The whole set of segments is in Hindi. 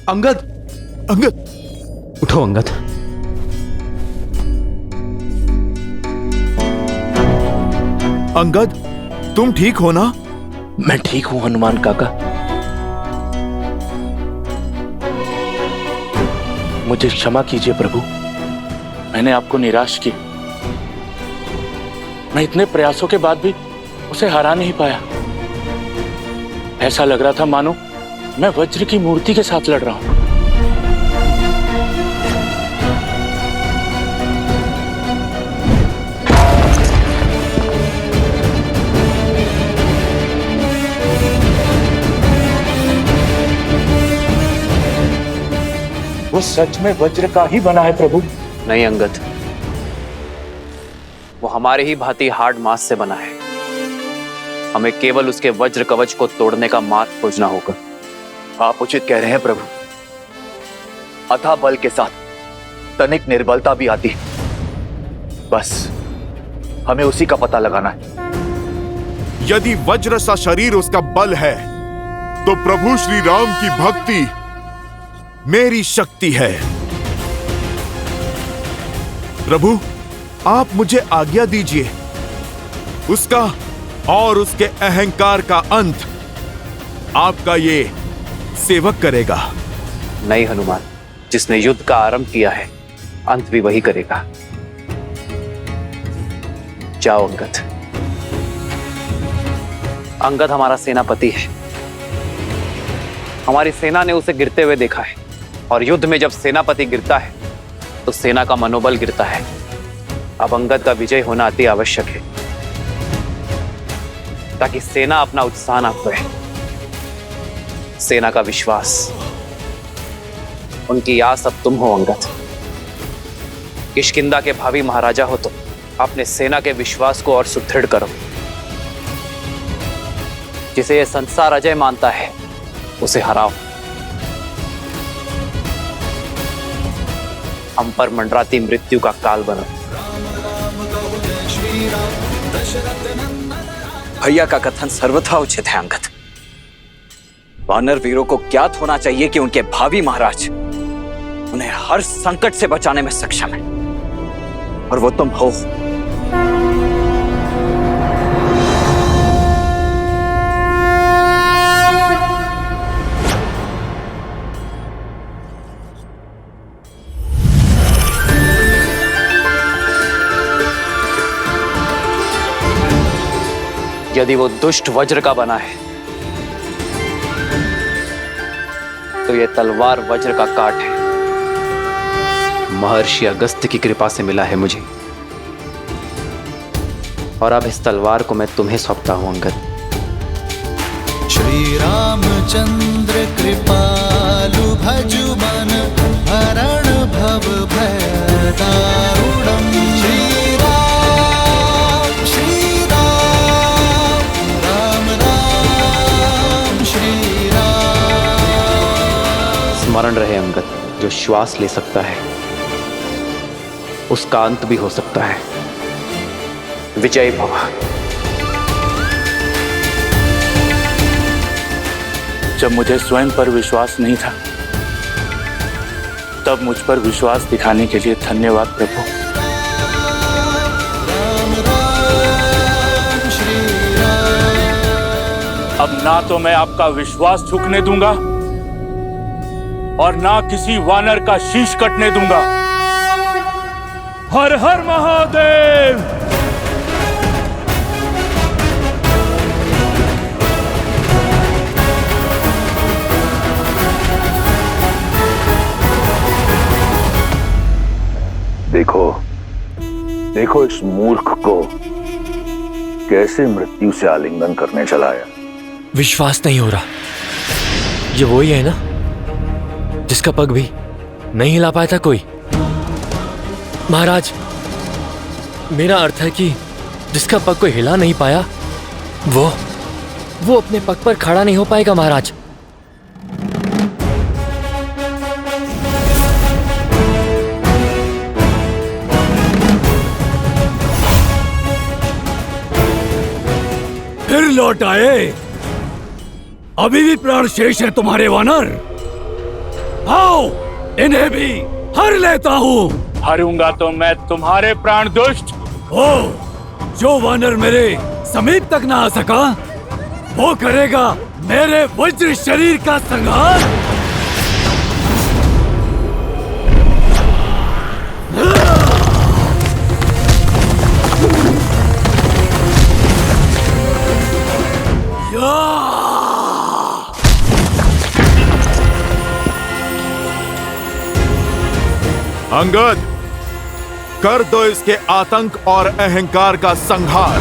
अंगद, अंगद, उठो अंगद। अंगद, तुम ठीक हो ना? मैं ठीक हूं हनुमान काका। मुझे क्षमा कीजिए प्रभु, मैंने आपको निराश किया। मैं इतने प्रयासों के बाद भी उसे हरा नहीं पाया। ऐसा लग रहा था मानो मैं वज्र की मूर्ति के साथ लड़ रहा हूं। वो सच में वज्र का ही बना है प्रभु? नहीं अंगद, वो हमारे ही भांति हार्ड मास से बना है। हमें केवल उसके वज्र कवच को तोड़ने का मार्ग खोजना होगा। आप उचित कह रहे हैं प्रभु। अथाह बल के साथ तनिक निर्बलता भी आती है। बस हमें उसी का पता लगाना है। यदि वज्र सा शरीर उसका बल है, तो प्रभु श्री राम की भक्ति मेरी शक्ति है। प्रभु, आप मुझे आज्ञा दीजिए। उसका और उसके अहंकार का अंत आपका ये सेवक करेगा। नहीं हनुमान, जिसने युद्ध का आरंभ किया है, अंत भी वही करेगा। जाओ अंगद। अंगद हमारा सेनापति है। हमारी सेना ने उसे गिरते हुए देखा है, और युद्ध में जब सेनापति गिरता है तो सेना का मनोबल गिरता है। अब अंगद का विजय होना अति आवश्यक है, ताकि सेना अपना उत्साह ना खोए। सेना का विश्वास, उनकी आस अब तुम हो अंगद। किष्किंधा के भावी महाराजा हो तो अपने सेना के विश्वास को और सुदृढ़ करो। जिसे यह संसार अजय मानता है, उसे हराओ। हम पर मंडराती मृत्यु का काल बनो। भैया का कथन सर्वथा उचित है अंगद। वानर वीरों को ज्ञात होना चाहिए कि उनके भावी महाराज उन्हें हर संकट से बचाने में सक्षम है, और वो तुम हो। यदि वो दुष्ट वज्र का बना है, तो ये तलवार वज्र का काट है। महर्षि अगस्त्य की कृपा से मिला है मुझे, और अब इस तलवार को मैं तुम्हें सौंपता हूं अंगद। श्री रामचंद्र कृपालु भजु मन हरण भव भय दारुणम। श्री राम राम राम श्री राम। स्मरण रहे अंगद, जो श्वास ले सकता है उसका अंत भी हो सकता है। विजय भव। जब मुझे स्वयं पर विश्वास नहीं था, तब मुझ पर विश्वास दिखाने के लिए धन्यवाद प्रभु। अब ना तो मैं आपका विश्वास झुकने दूंगा, और ना किसी वानर का शीश कटने दूंगा। हर हर महादेव। देखो देखो इस मूर्ख को कैसे मृत्यु से आलिंगन करने चलाया। विश्वास नहीं हो रहा। ये वही है ना जिसका पग भी नहीं हिला पाया था कोई? महाराज, मेरा अर्थ है कि जिसका पग कोई हिला नहीं पाया, वो अपने पग पर खड़ा नहीं हो पाएगा महाराज। फिर लौट आए? अभी भी प्राण शेष है तुम्हारे वानर? आओ इन्हें भी हर लेता हूँ। हारूंगा तो मैं तुम्हारे प्राण दुष्ट। ओ, जो वानर मेरे समीप तक ना आ सका, वो करेगा मेरे वज्र शरीर का संहार। अंगद, कर दो इसके आतंक और अहंकार का संहार।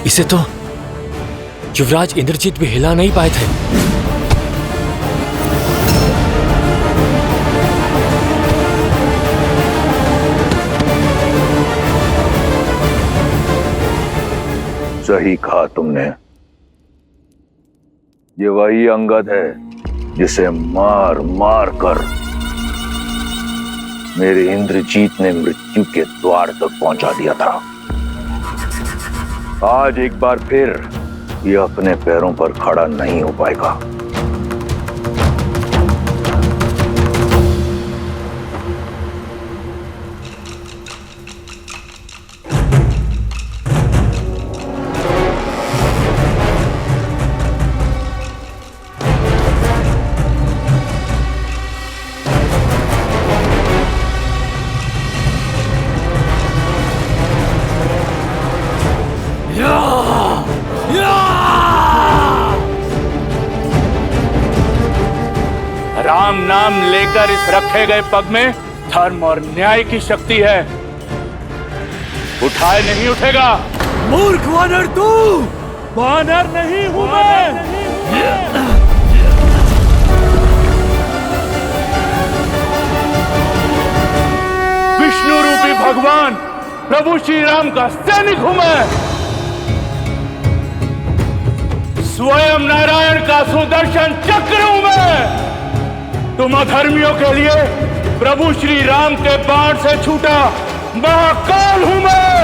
इसे तो युवराज इंद्रजीत भी हिला नहीं पाए थे। सही कहा तुमने, ये वही अंगद है जिसे मार मार कर मेरे इंद्रजीत ने मृत्यु के द्वार तक पहुंचा दिया था। आज एक बार फिर ये अपने पैरों पर खड़ा नहीं हो पाएगा। राम नाम लेकर इस रखे गए पग में धर्म और न्याय की शक्ति है। उठाए नहीं उठेगा। मूर्ख वानर तू! वानर नहीं हूं मैं। विष्णु रूपी भगवान प्रभु श्री राम का सैनिक हूं मैं। स्वयं नारायण का सुदर्शन चक्र हूं मैं। तुम अधर्मियों के लिए प्रभु श्री राम के बाण से छूटा महाकाल हूं मैं।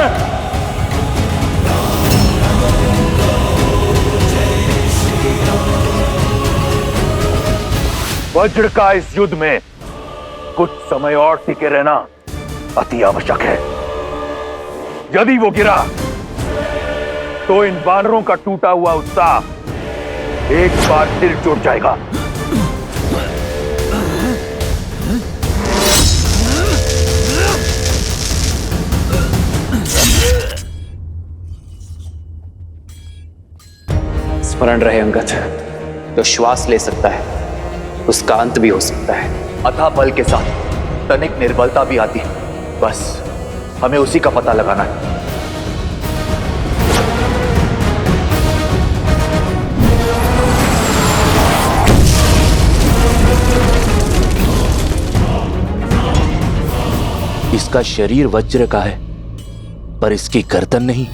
वज्र का इस युद्ध में कुछ समय और टिके रहना अति आवश्यक है। यदि वो गिरा तो इन वानरों का टूटा हुआ उत्साह एक बार फिर जुट जाएगा। स्मरण रहे अंगद, जो श्वास ले सकता है उसका अंत भी हो सकता है। अथाह बल के साथ तनिक निर्बलता भी आती है। बस हमें उसी का पता लगाना है। इसका शरीर वज्र का है पर इसकी गर्दन नहीं।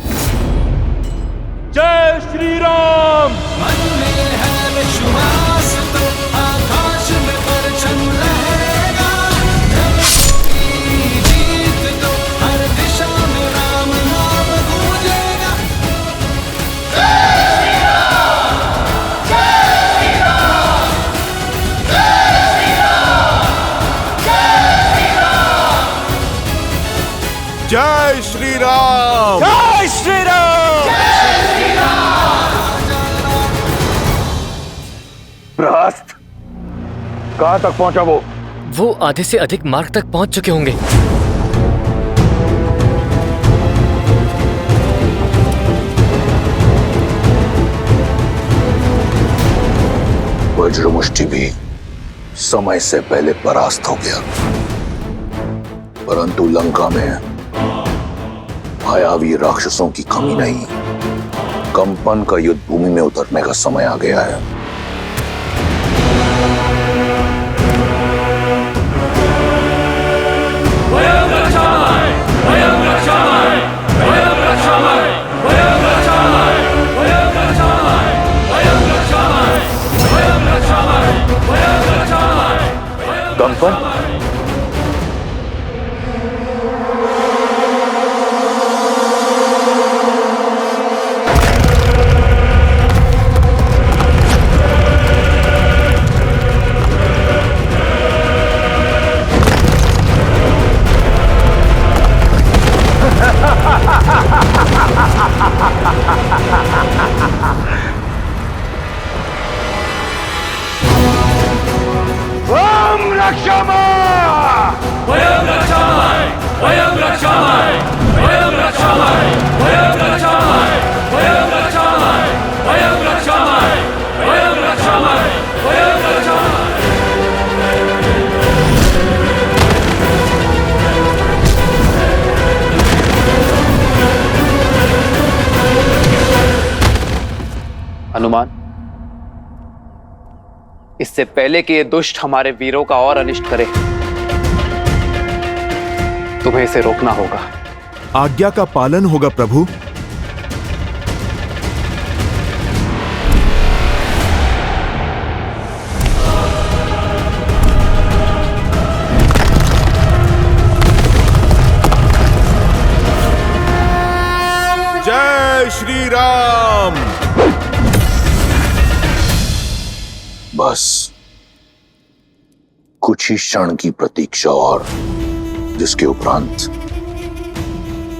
जय श्री राम। मन में है विश्वास तो आकाश में परचम लहरेगा। जब होगी जीत तो हर दिशा में राम नाम गूंजेगा। जय श्री राम, जय श्री राम, जय श्री राम, जय श्री राम, जय श्री राम, जय श्री राम। प्रहस्त, कहां तक पहुंचा वो आधे से अधिक मार्ग तक पहुंच चुके होंगे। वज्रमुष्टि भी समय से पहले परास्त हो गया, परंतु लंका में मायावी राक्षसों की कमी नहीं। कंपन का युद्ध भूमि में उतरने का समय आ गया है। रक्षामय अर्पण? हनुमान, इससे पहले कि ये दुष्ट हमारे वीरों का और अनिष्ट करे, तुम्हें इसे रोकना होगा। आज्ञा का पालन होगा प्रभु। जय श्री राम। बस कुछ ही क्षण की प्रतीक्षा और, जिसके उपरांत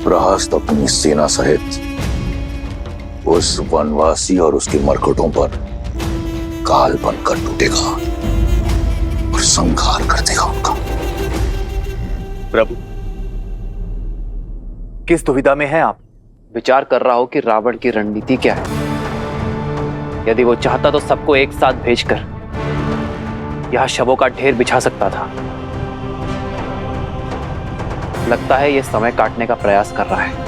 प्रहस्त अपनी सेना सहित उस वनवासी और उसके मरकटों पर काल बनकर टूटेगा और संहार कर देगा उनका। प्रभु, किस दुविधा में हैं आप? विचार कर रहा हूं कि रावण की रणनीति क्या है। यदि वो चाहता तो सबको एक साथ भेजकर यहां शवों का ढेर बिछा सकता था। लगता है ये समय काटने का प्रयास कर रहा है।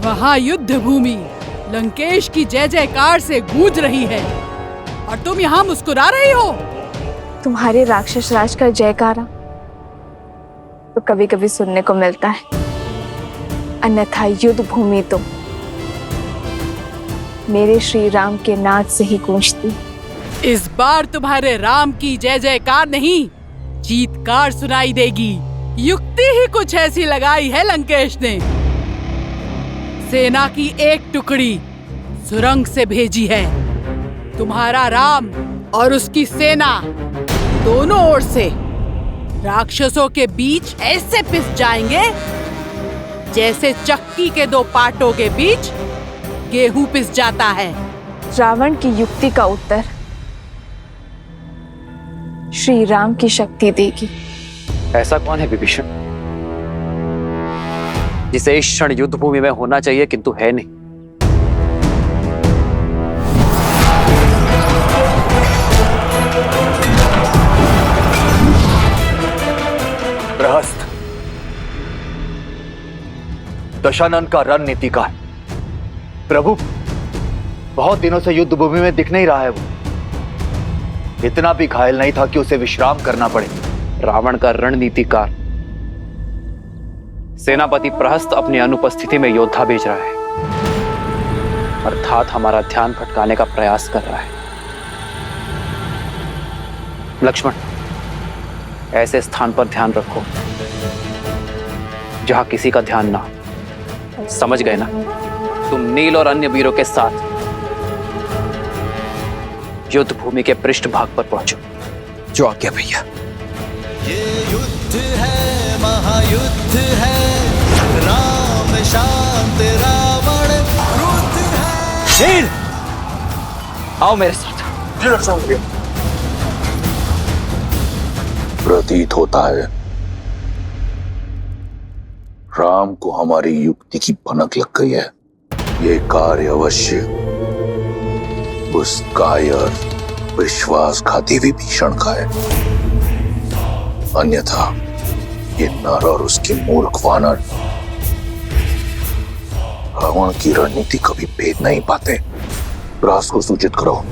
वहाँ युद्ध भूमि लंकेश की जय जयकार से गूंज रही है और तुम यहाँ मुस्कुरा रही हो। तुम्हारे राक्षस राज का जयकारा तो कभी कभी सुनने को मिलता है, अन्यथा युद्ध भूमि तो मेरे श्री राम के नाद से ही गूंजती। इस बार तुम्हारे राम की जय जयकार नहीं, चीत्कार सुनाई देगी। युक्ति ही कुछ ऐसी लगाई है लंकेश ने। सेना की एक टुकड़ी सुरंग से भेजी है। तुम्हारा राम और उसकी सेना दोनों ओर से राक्षसों के बीच ऐसे पिस जाएंगे जैसे चक्की के दो पाटों के बीच गेहूं पिस जाता है। रावण की युक्ति का उत्तर श्री राम की शक्ति देगी। ऐसा कौन है विभीषण जिसे इस क्षण युद्ध भूमि में होना चाहिए किंतु है नहीं? प्रहस्त दशानन का रणनीतिकार। प्रभु, बहुत दिनों से युद्ध भूमि में दिख नहीं रहा है। वो इतना भी घायल नहीं था कि उसे विश्राम करना पड़े। रावण का रणनीतिकार सेनापति प्रहस्त अपनी अनुपस्थिति में योद्धा भेज रहा है, अर्थात हमारा ध्यान भटकाने का प्रयास कर रहा है। लक्ष्मण, ऐसे स्थान पर ध्यान रखो जहां किसी का ध्यान ना हो। समझ गए ना? तुम नील और अन्य वीरों के साथ युद्ध भूमि के पृष्ठभाग पर पहुंचो। जो आज्ञा भैया। ये युद्ध है, महायुद्ध है, राम शांत रावण क्रुद्ध है। शेर, आओ मेरे साथ। प्रतीत होता है राम को हमारी युक्ति की भनक लग गई है। ये कार्य अवश्य उस कायर विश्वासघाती विभीषण का है, अन्यथा ये नर और उसके मूर्ख वानर रावण की रणनीति कभी भेद नहीं पाते। रास को सूचित करो।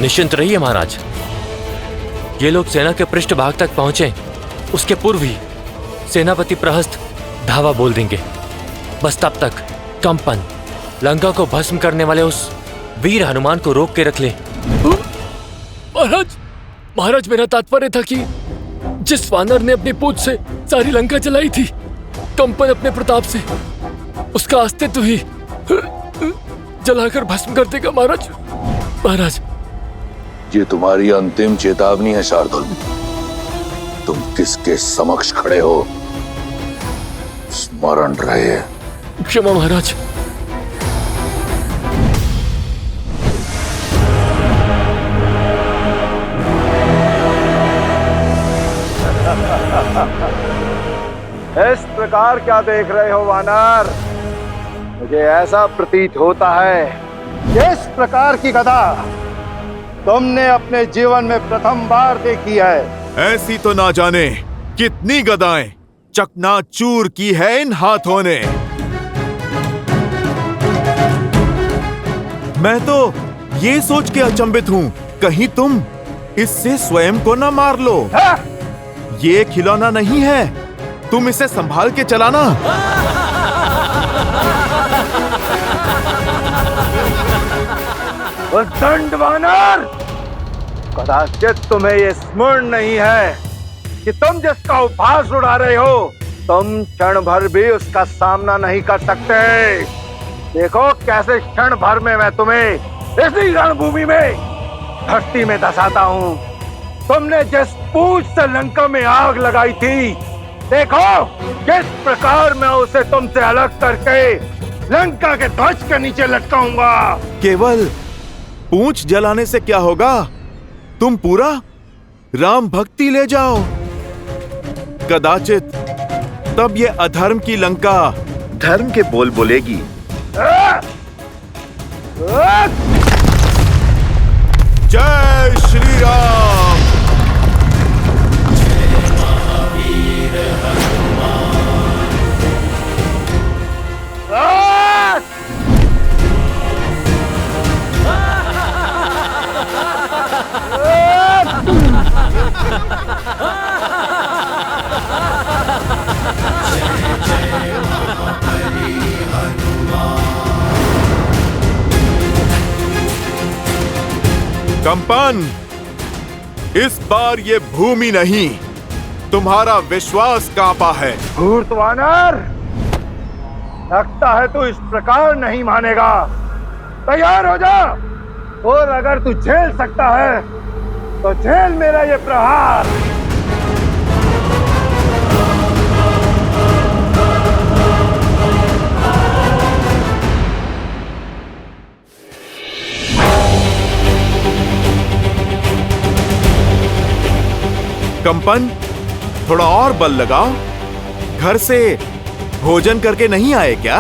निश्चिंत रहिए महाराज, ये लोग सेना के पृष्ठभाग तक पहुंचे उसके पूर्व ही सेनापति प्रहस्त धावा बोल देंगे। बस तब तक कंपन लंका को भस्म करने वाले उस वीर हनुमान को रोक के रख ले। महाराज मेरा तात्पर्य था कि जिस वानर ने अपनी पूंछ से सारी लंका जलाई थी, कंपन अपने प्रताप से उसका अस्तित्व ही जलाकर भस्म कर देगा। महाराज ये तुम्हारी अंतिम चेतावनी है शार्दुल। तुम किसके समक्ष खड़े हो, स्मरण रहे। क्षमा महाराज। इस प्रकार क्या देख रहे हो वानर? मुझे ऐसा प्रतीत होता है कि इस प्रकार की गदा तुमने अपने जीवन में प्रथम बार देखी है। ऐसी तो ना जाने कितनी गदाएं चकनाचूर की है इन हाथों ने। मैं तो ये सोच के अचंभित हूं, कहीं तुम इससे स्वयं को ना मार लो। ये खिलौना नहीं है, तुम इसे संभाल के चलाना। दंड वानर, कदाचित तुम्हें ये स्मरण नहीं है कि तुम जिसका उपहास उड़ा रहे हो, तुम क्षण भर भी उसका सामना नहीं कर सकते। देखो कैसे क्षण भर में मैं तुम्हें इसी रणभूमि में धरती में धसाता हूँ। तुमने जिस पूंछ से लंका में आग लगाई थी, देखो किस प्रकार मैं उसे तुमसे अलग करके लंका के ध्वज के नीचे लटकाऊंगा। केवल पूंछ जलाने से क्या होगा, तुम पूरा राम भक्ति ले जाओ। कदाचित तब ये अधर्म की लंका धर्म के बोल बोलेगी। जय श्री राम। कंपन, इस बार ये भूमि नहीं, तुम्हारा विश्वास कांपा है। धूर्त वानर, लगता है तू इस प्रकार नहीं मानेगा। तैयार हो जा, और अगर तू झेल सकता है तो झेल मेरा ये प्रहार। कंपन, थोड़ा और बल लगाओ। घर से भोजन करके नहीं आए क्या?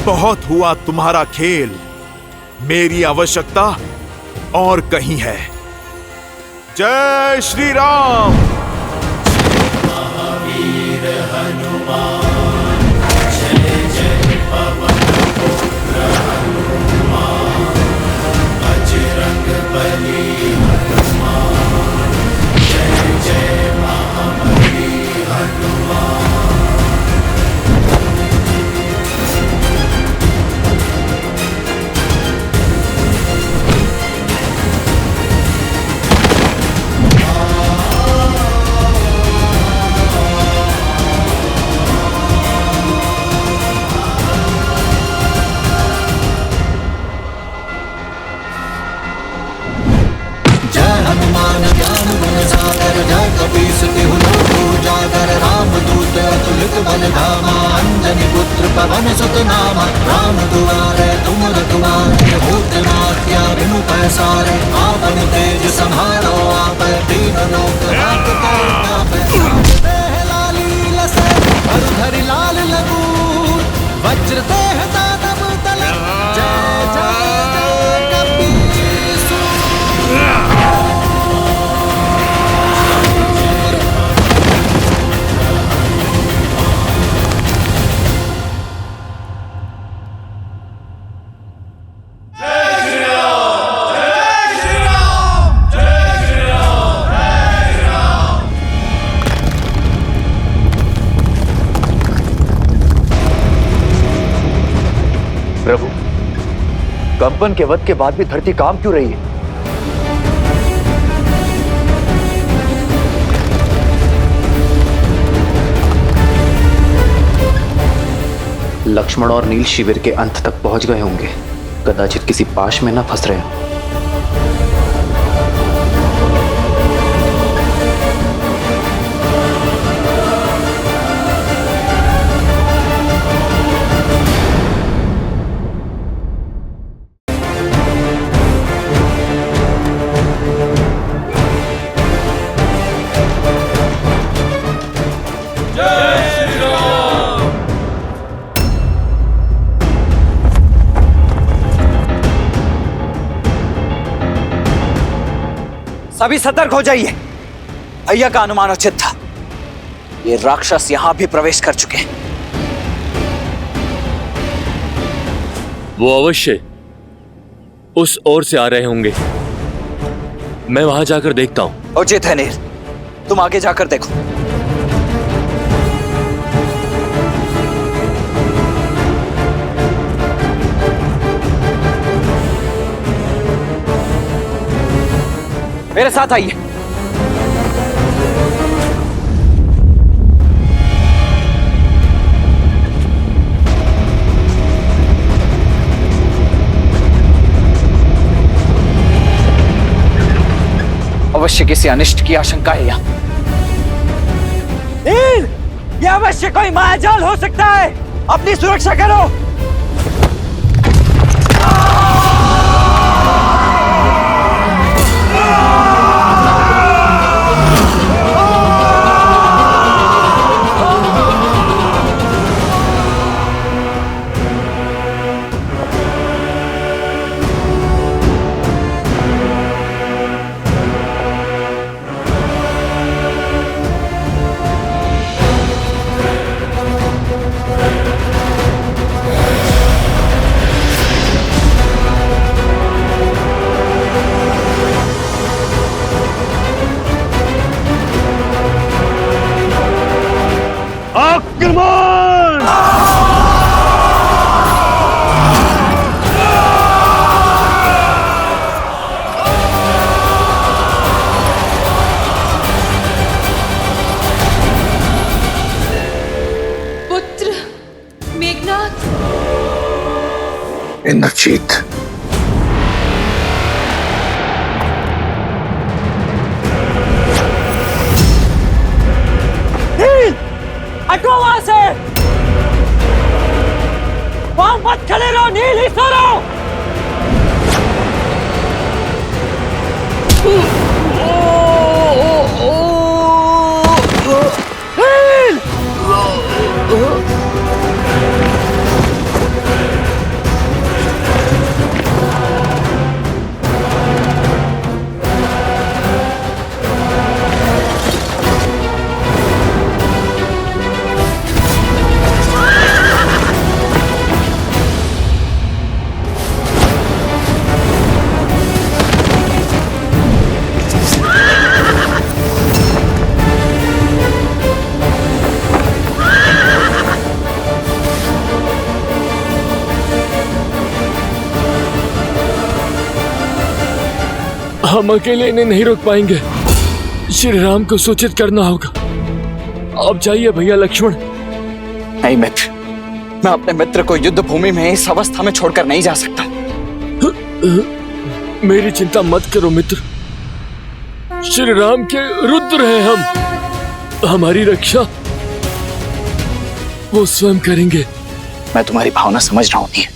बहुत हुआ तुम्हारा खेल, मेरी आवश्यकता और कहीं है। जय श्री राम। महावीर हनुमान, जय जय पवन पुत्र हनुमान, बजरंग बली हनुमान, जय जय महाबली हनुमान। धामा अंजनी पुत्र पवन सुत नामा राम दुआरे तुम रखवारे होत न हत्या बिनु पैसारे आपन तेज संभालो आप दीन लोक लाली लसे धरि लाल लगूर वज्र देह दानव तल जय जय कपीसुर। प्रभु, कंपन के वध के बाद भी धरती काम क्यों रही है? लक्ष्मण और नील शिविर के अंत तक पहुंच गए होंगे, कदाचित किसी पाश में न फंस रहे हों। सभी सतर्क हो जाइए। भैया का अनुमान उचित था, ये राक्षस यहां भी प्रवेश कर चुके हैं। वो अवश्य उस ओर से आ रहे होंगे, मैं वहां जाकर देखता हूं। उचित है नील, तुम आगे जाकर देखो। मेरे साथ आइए। अवश्य किसी अनिष्ट की आशंका है यहाँ। नील, ये अवश्य कोई मायाजाल हो सकता है, अपनी सुरक्षा करो। इंद्रजीत, हटो वहां से, वहां मत खड़े रहो। नील, ही सो रहो। हम अकेले इन्हें नहीं रोक पाएंगे, श्री राम को सूचित करना होगा। अब जाइए भैया लक्ष्मण। नहीं मित्र, मैं अपने मित्र को युद्ध भूमि में इस अवस्था में छोड़कर नहीं जा सकता। मेरी चिंता मत करो मित्र, श्री राम के रुद्र हैं हम, हमारी रक्षा वो स्वयं करेंगे। मैं तुम्हारी भावना समझ रहा हूं नील,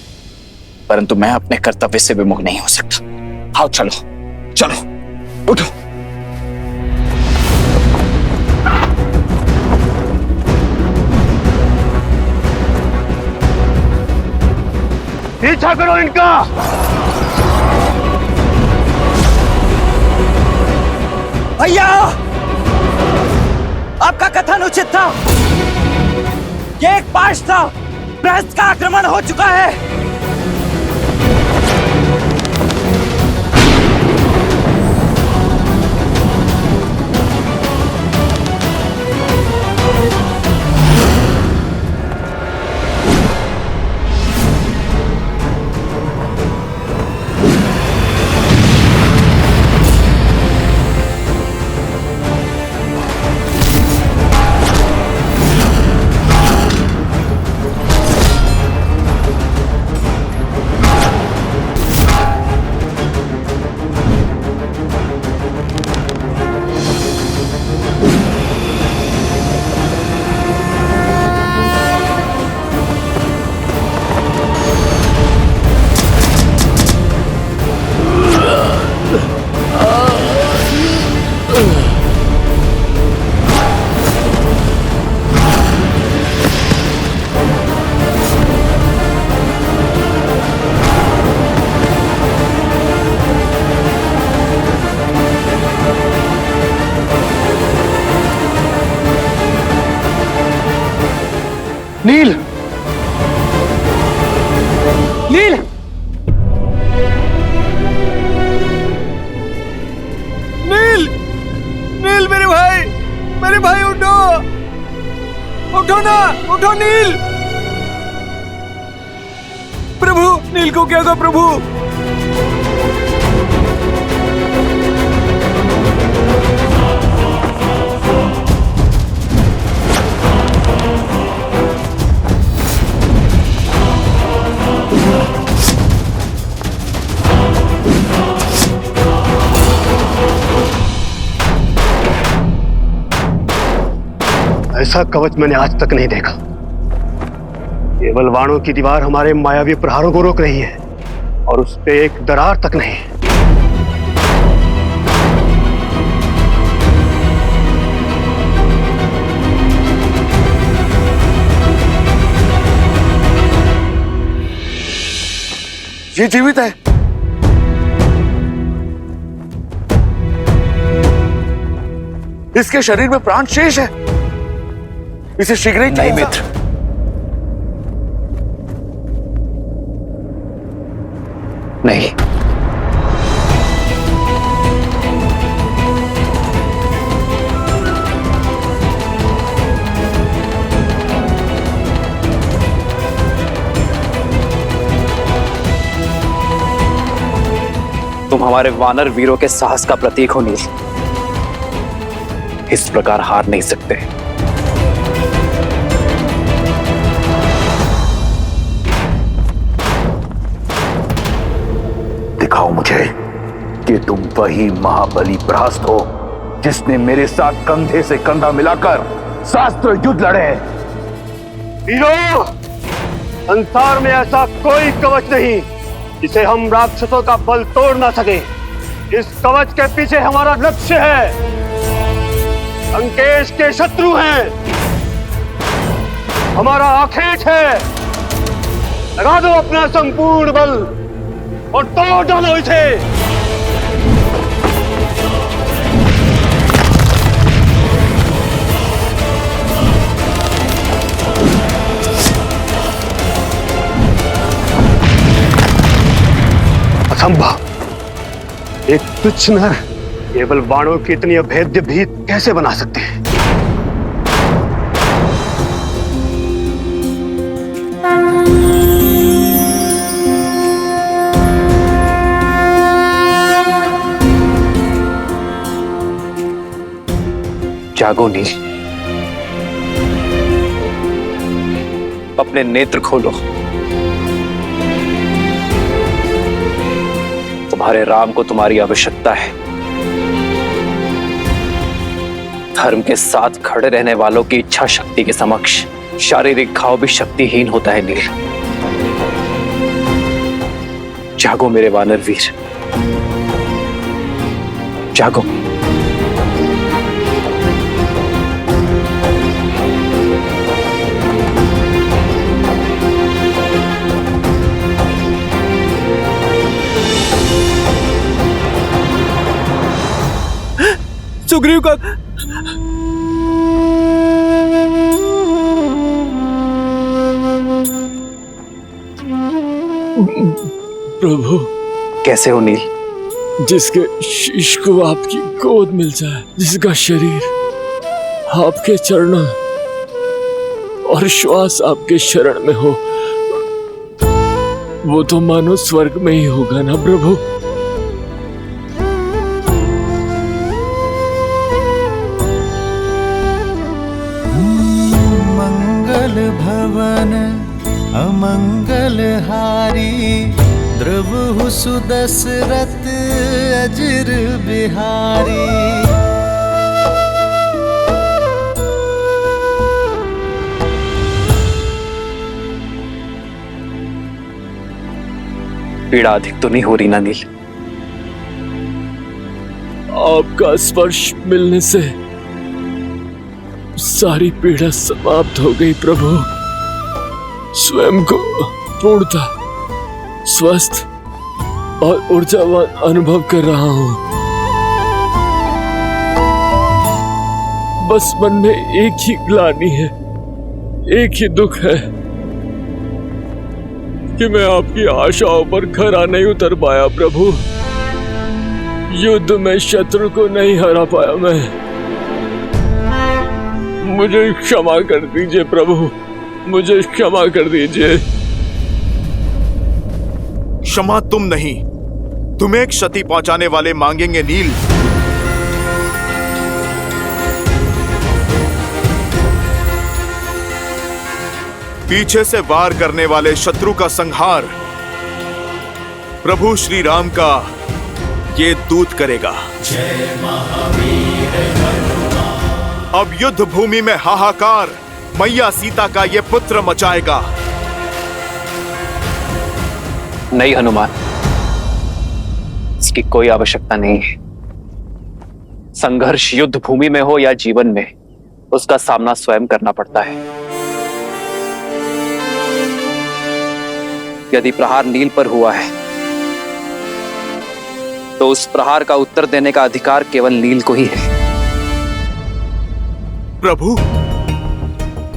परंतु मैं अपने कर्तव्य से विमुख नहीं हो सकता। आओ चलो चलो उठो। पीछा करो इनका। भैया, आपका कथन उचित था। ये एक पाश था, प्रहस्त का आक्रमण हो चुका है। नील, नील, नील, नील मेरे भाई उठो, उठो ना, उठो नील। प्रभु, नील को क्या हुआ प्रभु? ऐसा कवच मैंने आज तक नहीं देखा। केवल वाणों की दीवार हमारे मायावी प्रहारों को रोक रही है और उस पे एक दरार तक नहीं। ये जीवित है। इसके शरीर में प्राण शेष है। इसे शीघ्र ही नहीं मित्र, नहीं। तुम हमारे वानर वीरों के साहस का प्रतीक हो नील। इस प्रकार हार नहीं सकते। दिखाओ मुझे कि तुम वही महाबली प्रहस्त हो जिसने मेरे साथ कंधे से कंधा मिलाकर शास्त्र युद्ध लड़े। वीरों, संसार में ऐसा कोई कवच नहीं जिसे हम राक्षसों का बल तोड़ ना सके। इस कवच के पीछे हमारा लक्ष्य है। लंकेश के शत्रु हैं, हमारा आखेट है। लगा दो अपना संपूर्ण बल और तोड़ डालो इसे। असंभव। एक तुच्छ नर केवल बाणों की इतनी अभेद्य भीत कैसे बना सकते हैं? जागो नील, अपने नेत्र खोलो। तुम्हारे राम को तुम्हारी आवश्यकता है। धर्म के साथ खड़े रहने वालों की इच्छा शक्ति के समक्ष शारीरिक घाव भी शक्तिहीन होता है नील। जागो मेरे वानर वीर, जागो। सुग्रीव का प्रभु, कैसे हो नील? जिसके शीश को आपकी गोद मिल जाए, जिसका शरीर आपके चरणों और श्वास आपके शरण में हो, वो तो मानो स्वर्ग में ही होगा ना प्रभु। मंगल भवन अमंगल हारी, द्रवहु सुदशरथ अजिर बिहारी। पीड़ा अधिक तो नहीं हो रही ना नील? आपका स्पर्श मिलने से सारी पीड़ा समाप्त हो गई प्रभु। स्वयं को पूर्णता स्वस्थ और ऊर्जावान अनुभव कर रहा हूं। बस मन में एक ही ग्लानि है, एक ही दुख है कि मैं आपकी आशाओं पर खरा नहीं उतर पाया प्रभु। युद्ध में शत्रु को नहीं हरा पाया मैं। मुझे क्षमा कर दीजिए प्रभु, मुझे क्षमा कर दीजिए। क्षमा तुम नहीं, तुम्हें क्षति पहुंचाने वाले मांगेंगे नील। पीछे से वार करने वाले शत्रु का संहार प्रभु श्री राम का ये दूत करेगा। जय महावीर हनुमान। अब युद्ध भूमि में हाहाकार मैया सीता का ये पुत्र मचाएगा। नहीं हनुमान, इसकी कोई आवश्यकता नहीं है। संघर्ष युद्ध भूमि में हो या जीवन में, उसका सामना स्वयं करना पड़ता है। यदि प्रहार नील पर हुआ है तो उस प्रहार का उत्तर देने का अधिकार केवल नील को ही है। प्रभु,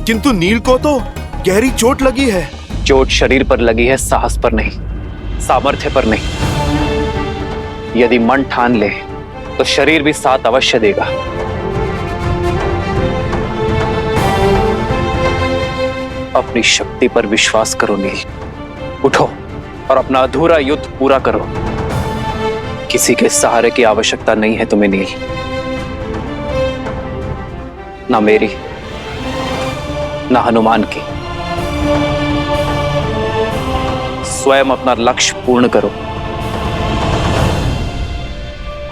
किंतु नील को तो गहरी चोट लगी है। चोट शरीर पर लगी है, साहस पर नहीं, सामर्थ्य पर नहीं। यदि मन ठान ले तो शरीर भी साथ अवश्य देगा। अपनी शक्ति पर विश्वास करो नील। उठो और अपना अधूरा युद्ध पूरा करो। किसी के सहारे की आवश्यकता नहीं है तुम्हें नील, ना मेरी ना हनुमान की। स्वयं अपना लक्ष्य पूर्ण करो।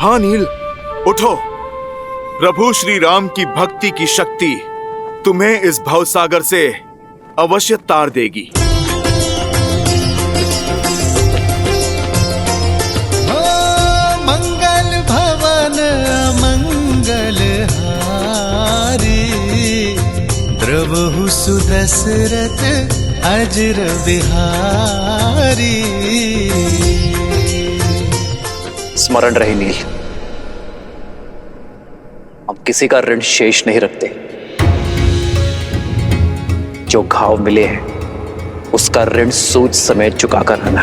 हाँ नील, उठो। प्रभु श्री राम की भक्ति की शक्ति तुम्हें इस भवसागर से अवश्य तार देगी। मंगल भवन मंगल हारी, द्रवहु सुदशरथ अजिर बिहारी। स्मरण रहे नील, हम किसी का ऋण शेष नहीं रखते। जो घाव मिले हैं उसका ऋण सूद समेत चुकाकर रहना।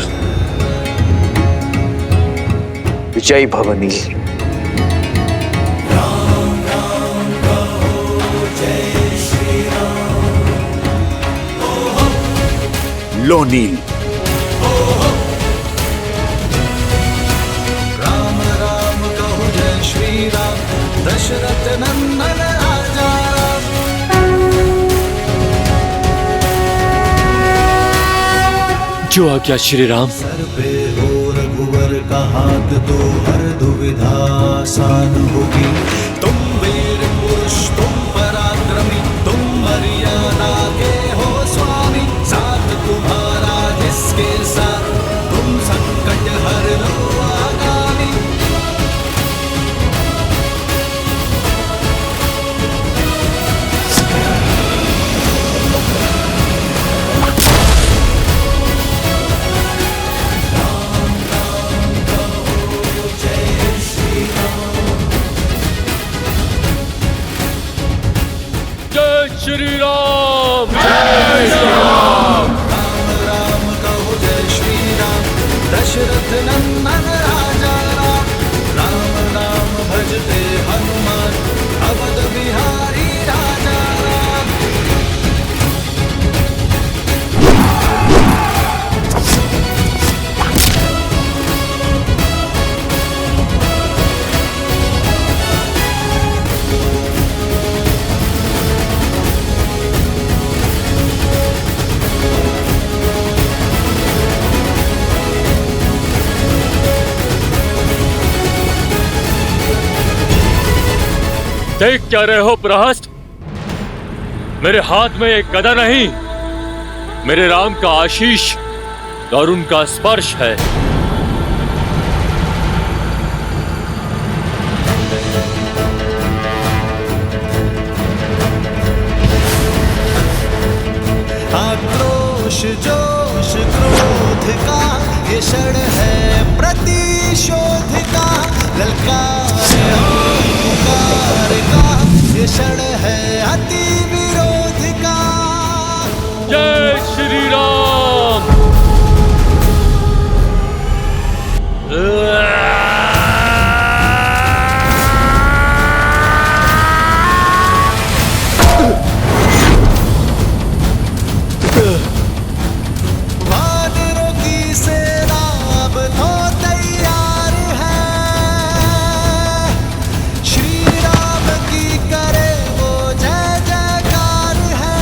जय भव नील। लो नील। राम राम कहो जय श्री राम, दशरथ नंदन राजा राम। जो आज्ञा श्री राम। सर पे हो रघुवर का हाथ, तो हर दुविधा आसान होगी। तुम वीर पुरुष, तुम पराक्रमी, तुम मर्यादा के श्री राम। जय श्री राम राम कहो जय श्री राम। दशरथ नंदन राजा राम। राम राम भजते हनुमान। अवध बिहारी राजा राम। देख क्या रहे हो प्रहस्त? मेरे हाथ में एक गदा नहीं, मेरे राम का आशीष और उनका स्पर्श है। आक्रोश जोश क्रोध का ये क्षण है प्रतिशोध का। ललकार पुकार का ये क्षण है अति विरोध का। जय श्री राम। वानरों की सेना अब तो तैयार है। श्री राम की करे वो जय जयकार है।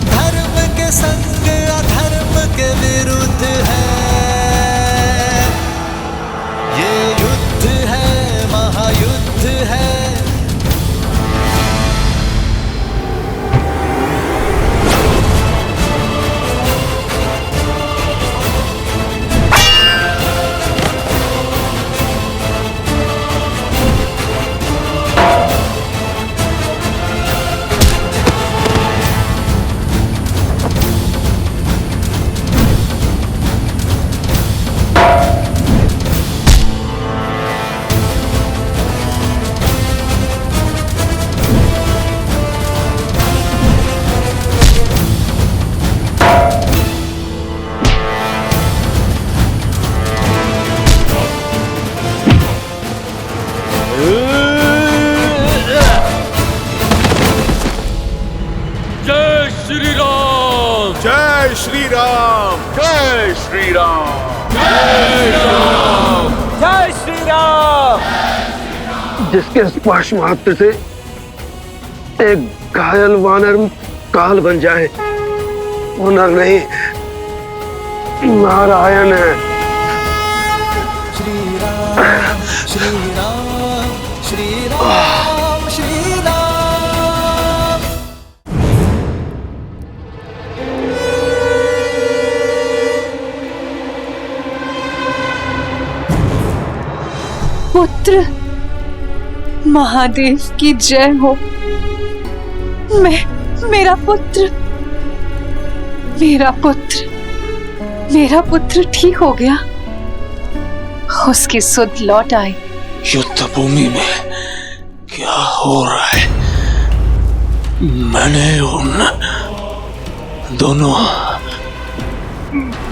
धर्म के संग अधर्म के विरुद्ध है। ये युद्ध है, महायुद्ध है। जय श्री राम। जय श्री राम। जय श्री राम। जय श्री राम। जिसके स्पर्श मात्र से एक घायल वानर काल बन जाए, वो नर नहीं नारायण है। श्री राम श्री राम श्री राम श्री राम। पुत्र, महादेव की जय हो। मेरा पुत्र मेरा पुत्र ठीक हो गया। उसकी सुध लौट आई। युद्ध भूमि में क्या हो रहा है? मैंने उन दोनों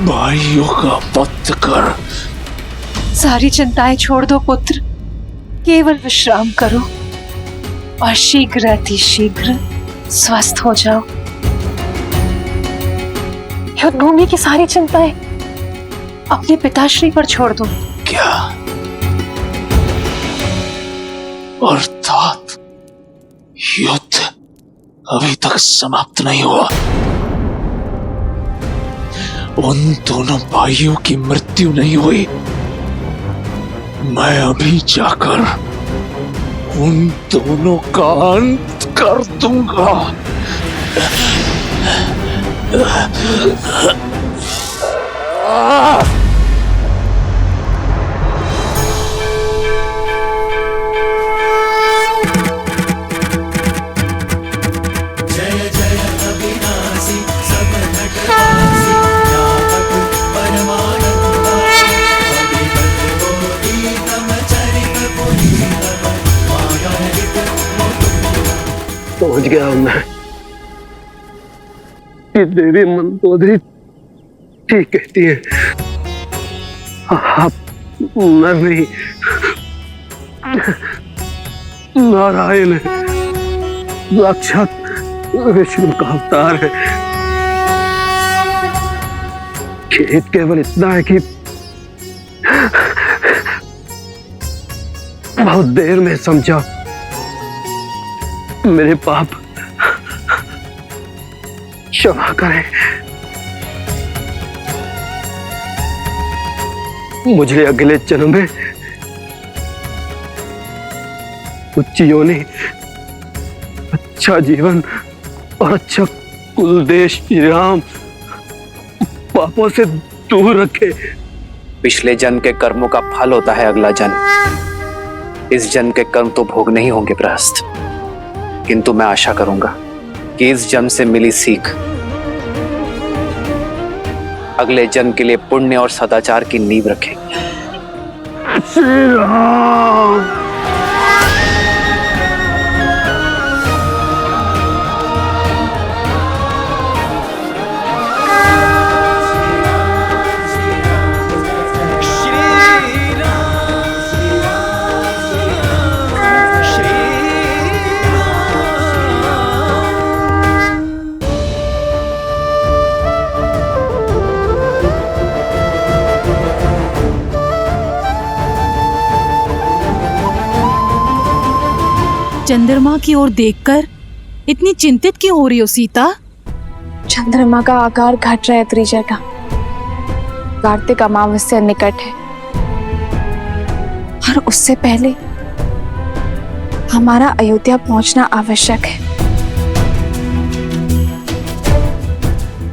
भाइयों का वध कर। सारी चिंताएं छोड़ दो पुत्र, केवल विश्राम करो और शीघ्र अति शीघ्र स्वस्थ हो जाओ। युद्ध भूमि की सारी चिंताएं अपने पिताश्री पर छोड़ दो। क्या अर्थात युद्ध अभी तक समाप्त नहीं हुआ? उन दोनों भाइयों की मृत्यु नहीं हुई? मैं अभी जाकर उन दोनों का अंत कर दूंगा। जय जय अविनाशी सब नटनासी व्यापक परमानंदा। अभिगत कोटि तम चरित पुनीतम मायाहित मुकुंद। पहुंच गया हूं मैं कि देवी मंदोदरी ठीक कहती है, आप नर नहीं नारायण है, साक्षात विष्णु का अवतार है। खेद केवल इतना है कि बहुत देर में समझा। मेरे पाप क्षमा करें। मुझे अगले जन्म में उच्च योनि, अच्छा जीवन और अच्छा कुल देश श्री राम पापों से दूर रखे। पिछले जन्म के कर्मों का फल होता है अगला जन्म। इस जन्म के कर्म तो भोग नहीं होंगे प्रहस्त, किंतु मैं आशा करूंगा कि इस जन्म से मिली सीख अगले जन्म के लिए पुण्य और सदाचार की नींव रखेगी। श्री राम। चंद्रमा की ओर देखकर इतनी चिंतित क्यों हो रही हो सीता? चंद्रमा का आकार घट रहा है त्रिजटा। कार्तिक अमावस्या निकट है और उससे पहले हमारा अयोध्या पहुंचना आवश्यक है।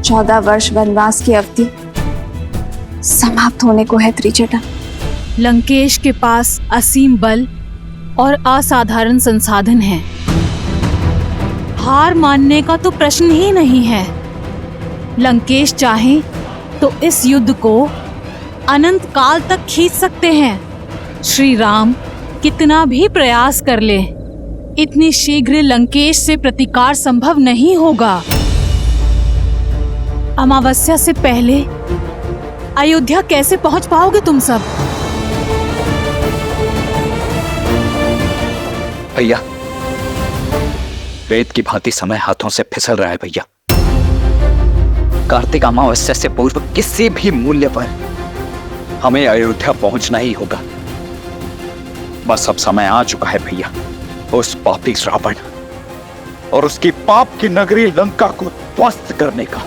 14 वर्ष वनवास की अवधि समाप्त होने को है त्रिजटा। लंकेश के पास असीम बल और असाधारण संसाधन है। हार मानने का तो प्रश्न ही नहीं है। लंकेश चाहे तो इस युद्ध को अनंत काल तक खींच सकते हैं। श्री राम कितना भी प्रयास कर ले, इतनी शीघ्र लंकेश से प्रतिकार संभव नहीं होगा। अमावस्या से पहले अयोध्या कैसे पहुंच पाओगे तुम सब? भैया, वेद की भांति समय हाथों से फिसल रहा है भैया। कार्तिक अमावस्या से पूर्व किसी भी मूल्य पर हमें अयोध्या पहुंचना ही होगा। बस अब समय आ चुका है भैया उस पापी रावण और उसकी पाप की नगरी लंका को ध्वस्त करने का।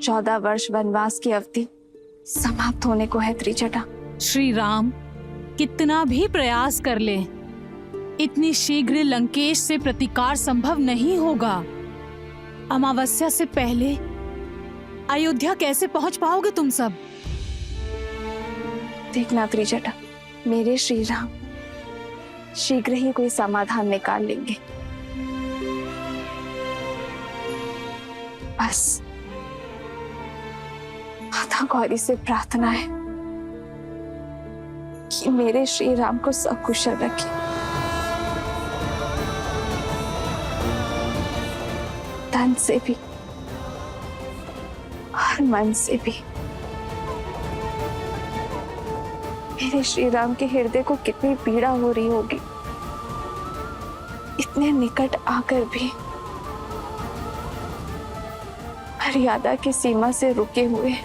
चौदह वर्ष वनवास की अवधि समाप्त होने को है त्रिजटा। श्री राम कितना भी प्रयास कर ले, इतनी शीघ्र लंकेश से प्रतिकार संभव नहीं होगा। अमावस्या से पहले अयोध्या कैसे पहुंच पाओगे तुम सब? देखना त्रिजटा, मेरे श्री राम शीघ्र ही कोई समाधान निकाल लेंगे। बस माता गौरी से प्रार्थना है कि मेरे श्री राम को सकुशल रखे। तन से भी और मन से भी। मेरे श्री राम के हृदय को कितनी पीड़ा हो रही होगी, इतने निकट आकर भी मर्यादा की सीमा से रुके हुए।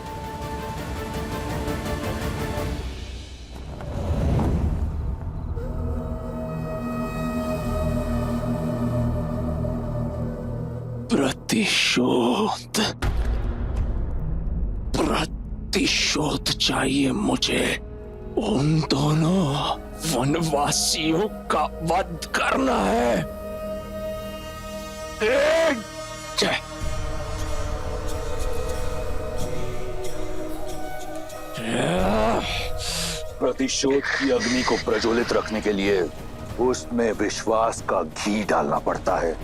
प्रतिशोध चाहिए मुझे। उन दोनों वनवासियों का वध करना है। प्रतिशोध की अग्नि को प्रज्वलित रखने के लिए उसमें विश्वास का घी डालना पड़ता है,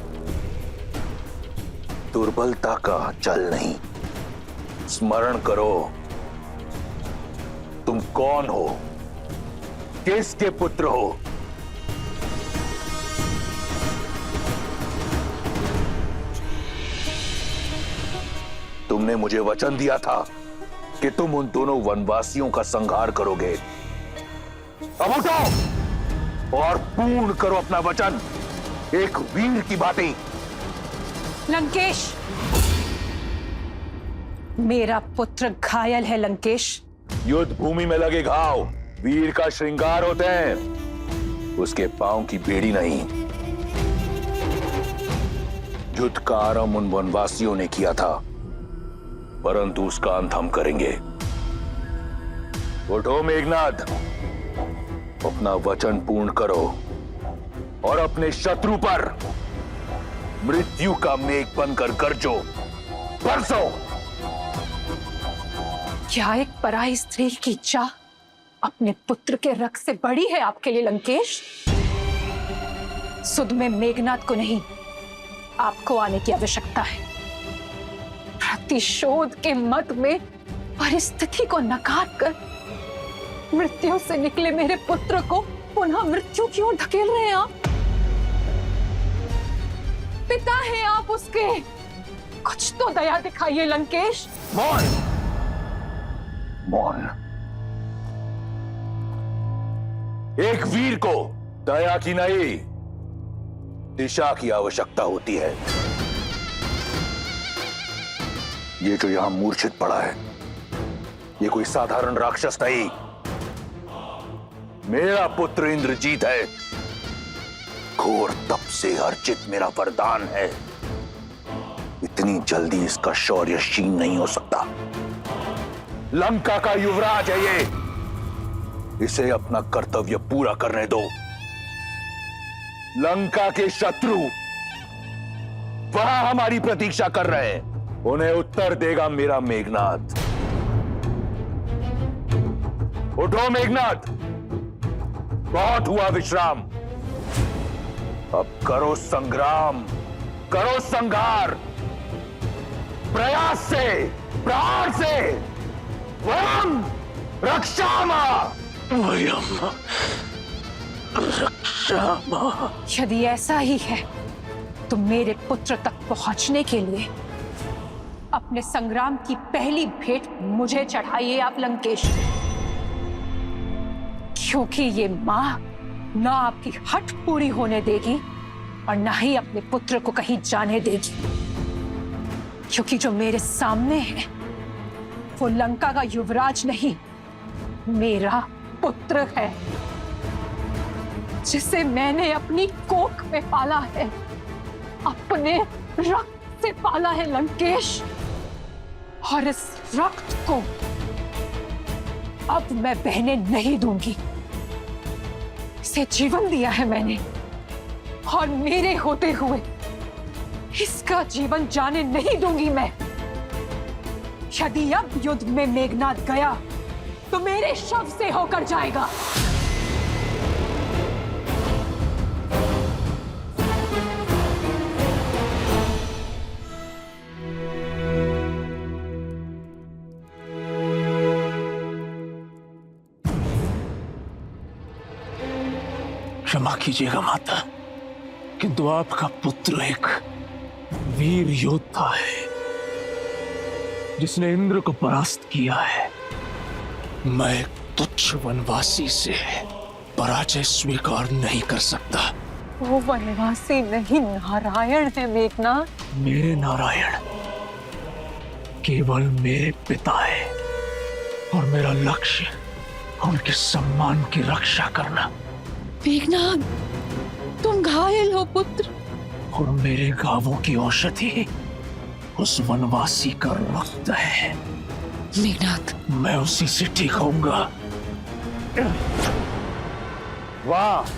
दुर्बलता का जल नहीं। स्मरण करो, तुम कौन हो, किसके पुत्र हो? तुमने मुझे वचन दिया था कि तुम उन दोनों वनवासियों का संहार करोगे। अब उठो और पूर्ण करो अपना वचन, एक वीर की भांति। लंकेश, मेरा पुत्र घायल है। लंकेश, युद्ध भूमि में लगे घाव वीर का श्रृंगार होते हैं, उसके पांव की बेड़ी नहीं। युद्ध का आरंभ उन वनवासियों ने किया था, परंतु उसका अंत हम करेंगे। उठो मेघनाद, अपना वचन पूर्ण करो और अपने शत्रु पर मृत्यु का मेघ बनकर गरजो, बरसो। क्या एक पराई स्त्री की इच्छा अपने पुत्र के रक्त से बड़ी है आपके लिए लंकेश? सुध में मेघनाद को नहीं, आपको आने की आवश्यकता है। प्रतिशोध के मत में परिस्थिति को नकार कर मृत्यु से निकले मेरे पुत्र को पुनः मृत्यु की ओर धकेल रहे हैं आप। पिता हैं आप उसके, कुछ तो दया दिखाइए लंकेश। मौन, मौन। एक वीर को दया की नहीं, दिशा की आवश्यकता होती है। ये जो यहां मूर्छित पड़ा है, ये कोई साधारण राक्षस नहीं, मेरा पुत्र इंद्रजीत है। घोर तप से अर्जित मेरा वरदान है। इतनी जल्दी इसका शौर्य क्षीण नहीं हो सकता। लंका का युवराज है ये, इसे अपना कर्तव्य पूरा करने दो। लंका के शत्रु वहां हमारी प्रतीक्षा कर रहे हैं, उन्हें उत्तर देगा मेरा मेघनाद। उठो मेघनाद, बहुत हुआ विश्राम, अब करो संग्राम, करो संघार, प्रयास से, प्राण से। वयम रक्षामा, वयम रक्षामा। यदि ऐसा ही है तो मेरे पुत्र तक पहुंचने के लिए अपने संग्राम की पहली भेंट मुझे चढ़ाइए आप लंकेश, क्योंकि ये मां ना आपकी हठ पूरी होने देगी और ना ही अपने पुत्र को कहीं जाने देगी। क्योंकि जो मेरे सामने है वो लंका का युवराज नहीं, मेरा पुत्र है, जिसे मैंने अपनी कोख में पाला है, अपने रक्त से पाला है लंकेश। और इस रक्त को अब मैं बहने नहीं दूंगी। इसे जीवन दिया है मैंने, और मेरे होते हुए इसका जीवन जाने नहीं दूंगी मैं। यदि अब युद्ध में मेघनाद गया तो मेरे शव से होकर जाएगा। क्षमा कीजिएगा माता, किंतु आपका पुत्र एक वीर योद्धा है जिसने इंद्र को परास्त किया है। मैं तुच्छ वनवासी से पराजय स्वीकार नहीं कर सकता। वो वनवासी नहीं, नारायण है मेघनाद। मेरे नारायण केवल मेरे पिता है, और मेरा लक्ष्य उनके सम्मान की रक्षा करना। मेघनाद, तुम घायल हो पुत्र, और मेरे घावों की औषधि उस वनवासी का रक्त है। मेघनाद, मैं उसी से ठीक होऊंगा। वाह,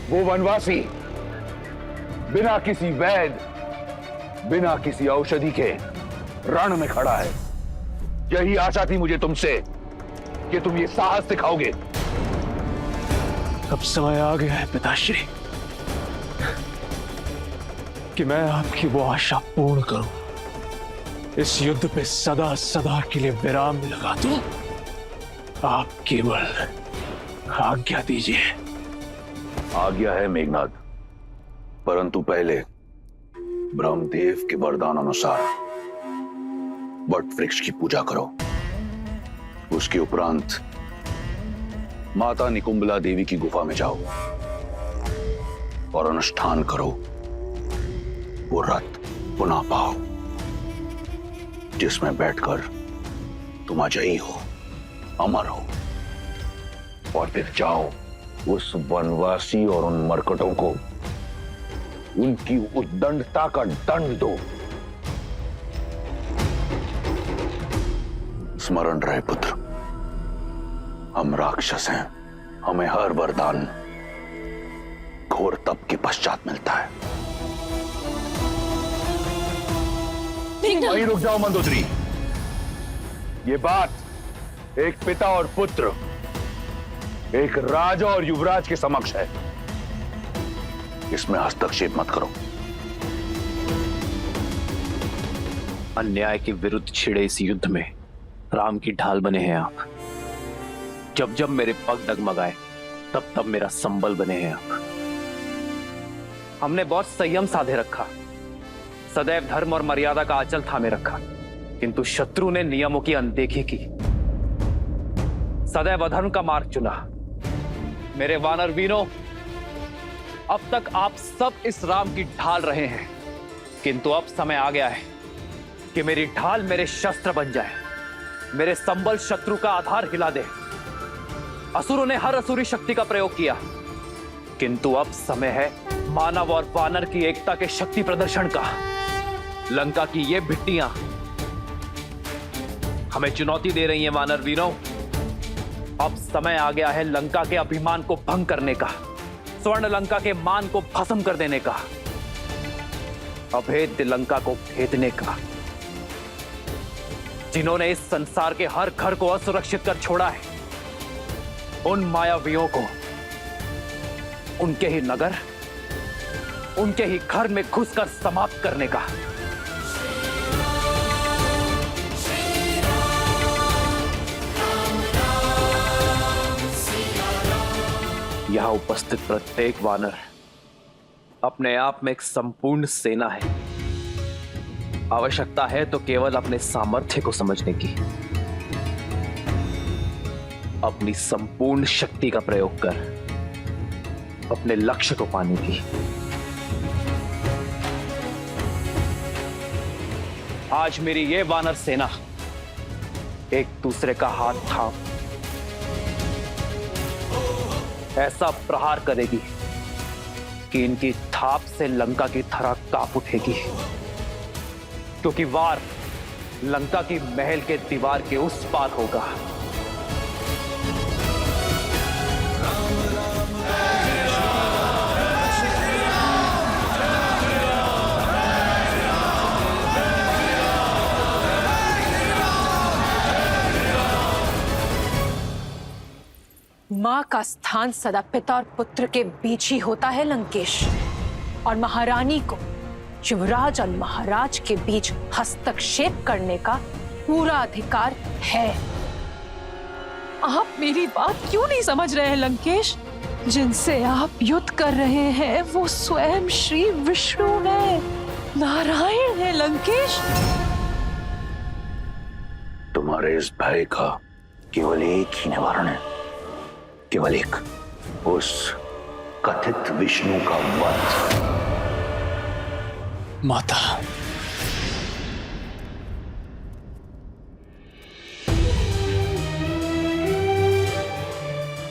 वो वनवासी बिना किसी वैद, बिना किसी औषधि के रण में खड़ा है। यही आशा थी मुझे तुमसे कि तुम ये साहस दिखाओगे। अब समय आ गया है पिताश्री कि मैं आपकी वो आशा पूर्ण करूं, इस युद्ध पे सदा सदा के लिए विराम लगा दूं। आप केवल आज्ञा दीजिए। आज्ञा है मेघनाद, परंतु पहले ब्रह्मदेव के वरदान अनुसार वट वृक्ष की पूजा करो। उसके उपरांत माता निकुंबला देवी की गुफा में जाओ और अनुष्ठान करो। वो रथ पुनः पाओ जिसमें बैठकर तुम अजयी हो, अमर हो, और फिर जाओ उस वनवासी और उन मरकटों को उनकी उद्दंडता का दंड दो। स्मरण रहे पुत्र, हम राक्षस हैं, हमें हर वरदान घोर तप के पश्चात मिलता है। वहीं रुक जाओ मंदोदरी। ये बात एक पिता और पुत्र, एक राजा और युवराज के समक्ष है। इसमें हस्तक्षेप मत करो। अन्याय के विरुद्ध छिड़े इस युद्ध में राम की ढाल बने हैं आप। जब जब मेरे पग डगमगाए तब तब मेरा संबल बने हैं आप। हमने बहुत संयम साधे रखा, सदैव धर्म और मर्यादा का आंचल थामे रखा, किंतु शत्रु ने नियमों की अनदेखी की, सदैव अधर्म का मार्ग चुना। मेरे वानर वीरों, अब तक आप सब इस राम की ढाल रहे हैं, किंतु अब समय आ गया है कि मेरी ढाल मेरे शस्त्र बन जाए, मेरे संबल शत्रु का आधार हिला दे। असुरों ने हर असुरी शक्ति का प्रयोग किया, किंतु अब समय है मानव और वानर की एकता के शक्ति प्रदर्शन का। लंका की ये भिट्टियां हमें चुनौती दे रही हैं वानर वीरों। अब समय आ गया है लंका के अभिमान को भंग करने का, स्वर्ण लंका के मान को भस्म कर देने का, अभेद्य लंका को भेदने का। जिन्होंने इस संसार के हर घर को असुरक्षित कर छोड़ा है, उन मायावियों को उनके ही नगर, उनके ही घर में घुसकर समाप्त करने का। यहां उपस्थित प्रत्येक वानर अपने आप में एक संपूर्ण सेना है। आवश्यकता है तो केवल अपने सामर्थ्य को समझने की, अपनी संपूर्ण शक्ति का प्रयोग कर अपने लक्ष्य को पाने की। आज मेरी ये वानर सेना एक दूसरे का हाथ थाम ऐसा प्रहार करेगी कि इनकी थाप से लंका की धरा कांप उठेगी, क्योंकि वार लंका की महल के दीवार के उस पार होगा। मां का स्थान सदा पिता और पुत्र के बीच ही होता है लंकेश, और महारानी को युवराज और महाराज के बीच हस्तक्षेप करने का पूरा अधिकार है। आप मेरी बात क्यों नहीं समझ रहे हैं लंकेश? जिनसे आप युद्ध कर रहे हैं वो स्वयं श्री विष्णु है, नारायण है लंकेश। तुम्हारे इस भय का केवल एक ही निवारण है, केवल एक, उस कथित विष्णु का वध। माता,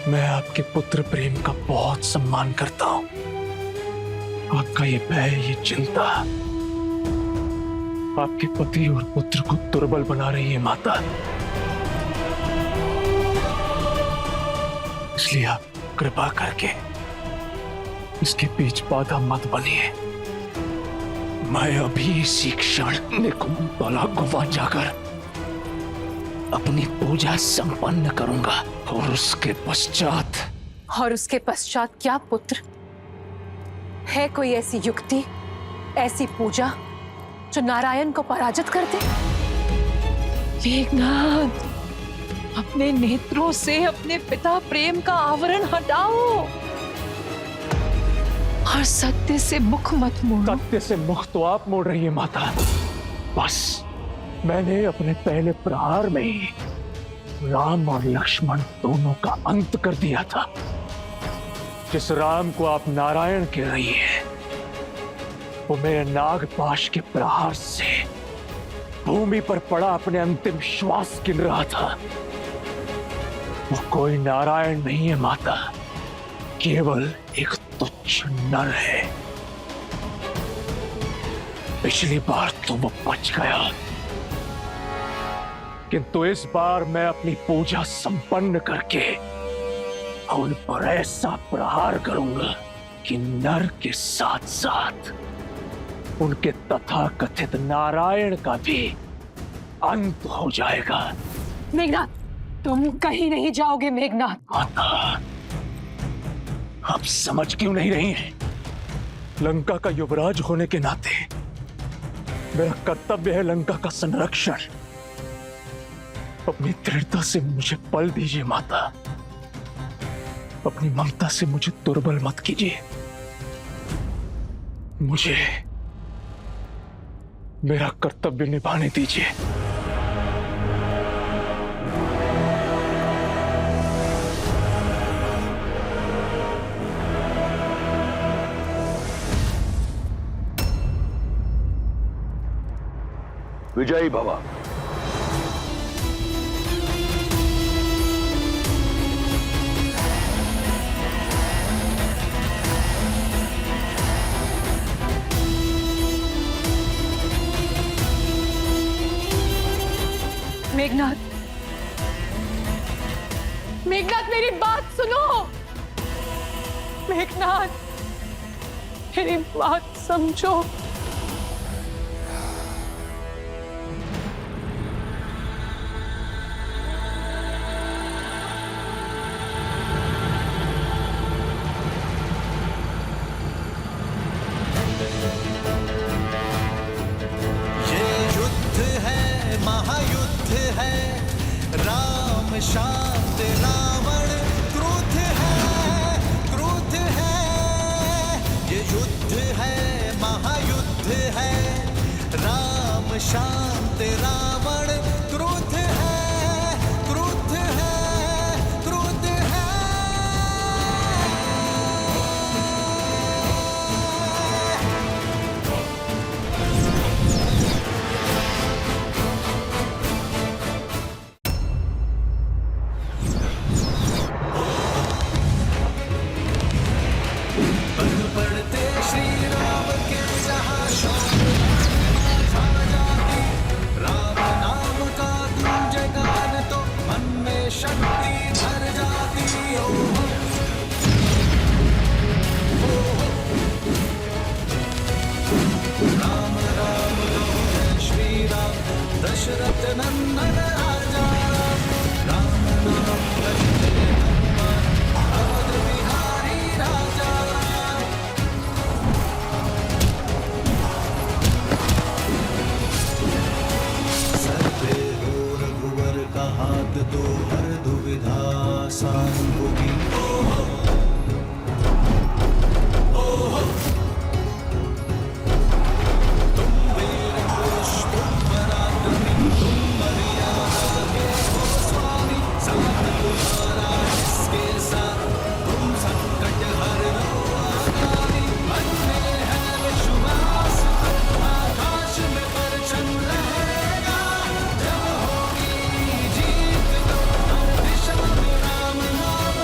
मैं आपके पुत्र प्रेम का बहुत सम्मान करता हूं। आपका ये भय, ये चिंता आपके पति और पुत्र को दुर्बल बना रही है माता। इसलिए आप कृपा करके इसके बीच बाधा मत बनिए। मैं अभी इसी क्षण निकुंबला गुफा जाकर अपनी पूजा संपन्न करूंगा, और उसके पश्चात क्या पुत्र? है कोई ऐसी युक्ति, ऐसी पूजा जो नारायण को पराजित कर दे? मेघनाद, अपने नेत्रों से अपने पिता प्रेम का आवरण हटाओ और सत्य से मुख मत मोड़ो। सत्य से मुख तो आप मोड़ रही है माता। बस मैंने अपने पहले प्रहार में ही राम और लक्ष्मण दोनों का अंत कर दिया था। जिस राम को आप नारायण कह रही है वो मेरे नागपाश के प्रहार से भूमि पर पड़ा अपने अंतिम श्वास गिन रहा था। वो कोई नारायण नहीं है माता, केवल एक तुच्छ नर है। पिछली बार तो वो बच गया, किंतु इस बार मैं अपनी पूजा संपन्न करके उन पर ऐसा प्रहार करूंगा कि नर के साथ साथ उनके तथाकथित नारायण का भी अंत हो जाएगा। मेघनाथ, तुम कहीं नहीं जाओगे। मेघनाथ, माता, आप समझ क्यों नहीं रही हैं? लंका का युवराज होने के नाते मेरा कर्तव्य है लंका का संरक्षण। अपनी दृढ़ता से मुझे बल दीजिए माता, अपनी ममता से मुझे दुर्बल मत कीजिए। मुझे मेरा कर्तव्य निभाने दीजिए। विजयी भवा। मेघनाथ, मेघनाथ, मेरी बात सुनो। मेघनाथ, मेरी बात समझो। महायुद्ध है, राम शांत रावण क्रोध है, ये युद्ध है, महायुद्ध है, राम शांत रावण क्रोध है, क्रोध है, क्रोध है। पढ़ते श्री राम के जहाँ शौक जाती, राम नाम का गूंजे गान तो मन में शक्ति भर जाती। राम राम जय श्री राम, दशरथ नंदन राजा, राम नाम करते हनुमान, अवध बिहारी राजा। सर्वे हो रघुवर का हाथ दो, हर दुविधा आसान होगी। तुम वीर पुरुष, तुम पराक्रमी, तुम मर्यादा के हो स्वामी, साथ तुम्हारा इसके साथ, तुम संकट हर लो आगामी। मन में है विश्वास, आकाश में परचम रहेगा, जब होगी जीत तो हर दिशा में राम नाम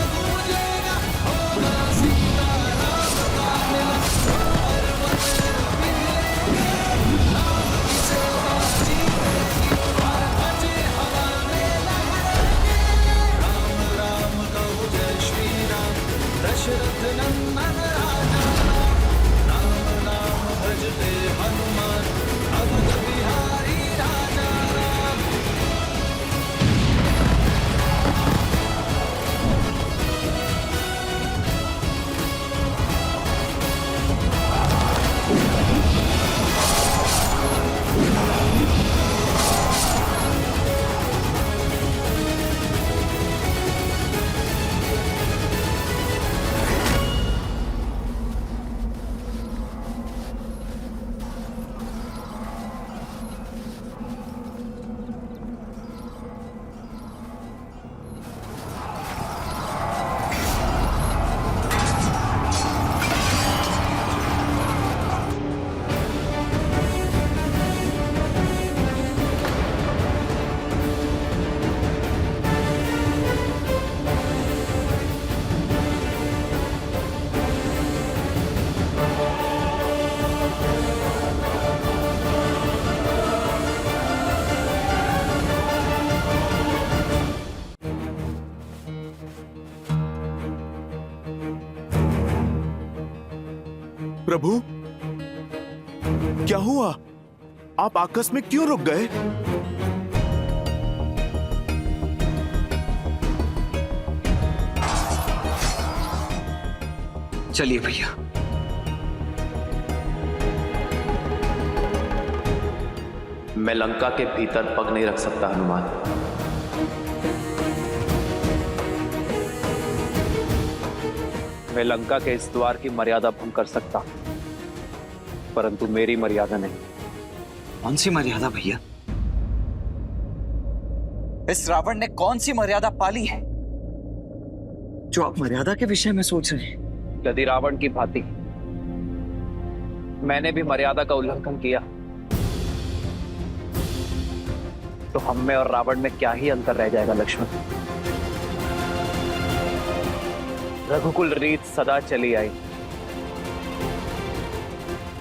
प्रभु, क्या हुआ? आप आकस्मिक क्यों रुक गए? चलिए भैया। मैं लंका के भीतर पग नहीं रख सकता हनुमान। मैं लंका के इस द्वार की मर्यादा भंग कर सकता, परंतु मेरी मर्यादा नहीं। कौन सी मर्यादा भैया? इस रावण ने कौन सी मर्यादा पाली है जो आप मर्यादा के विषय में सोच रहे हैं? यदि रावण की भांति मैंने भी मर्यादा का उल्लंघन किया तो हम में और रावण में क्या ही अंतर रह जाएगा लक्ष्मण। रघुकुल रीत सदा चली आई,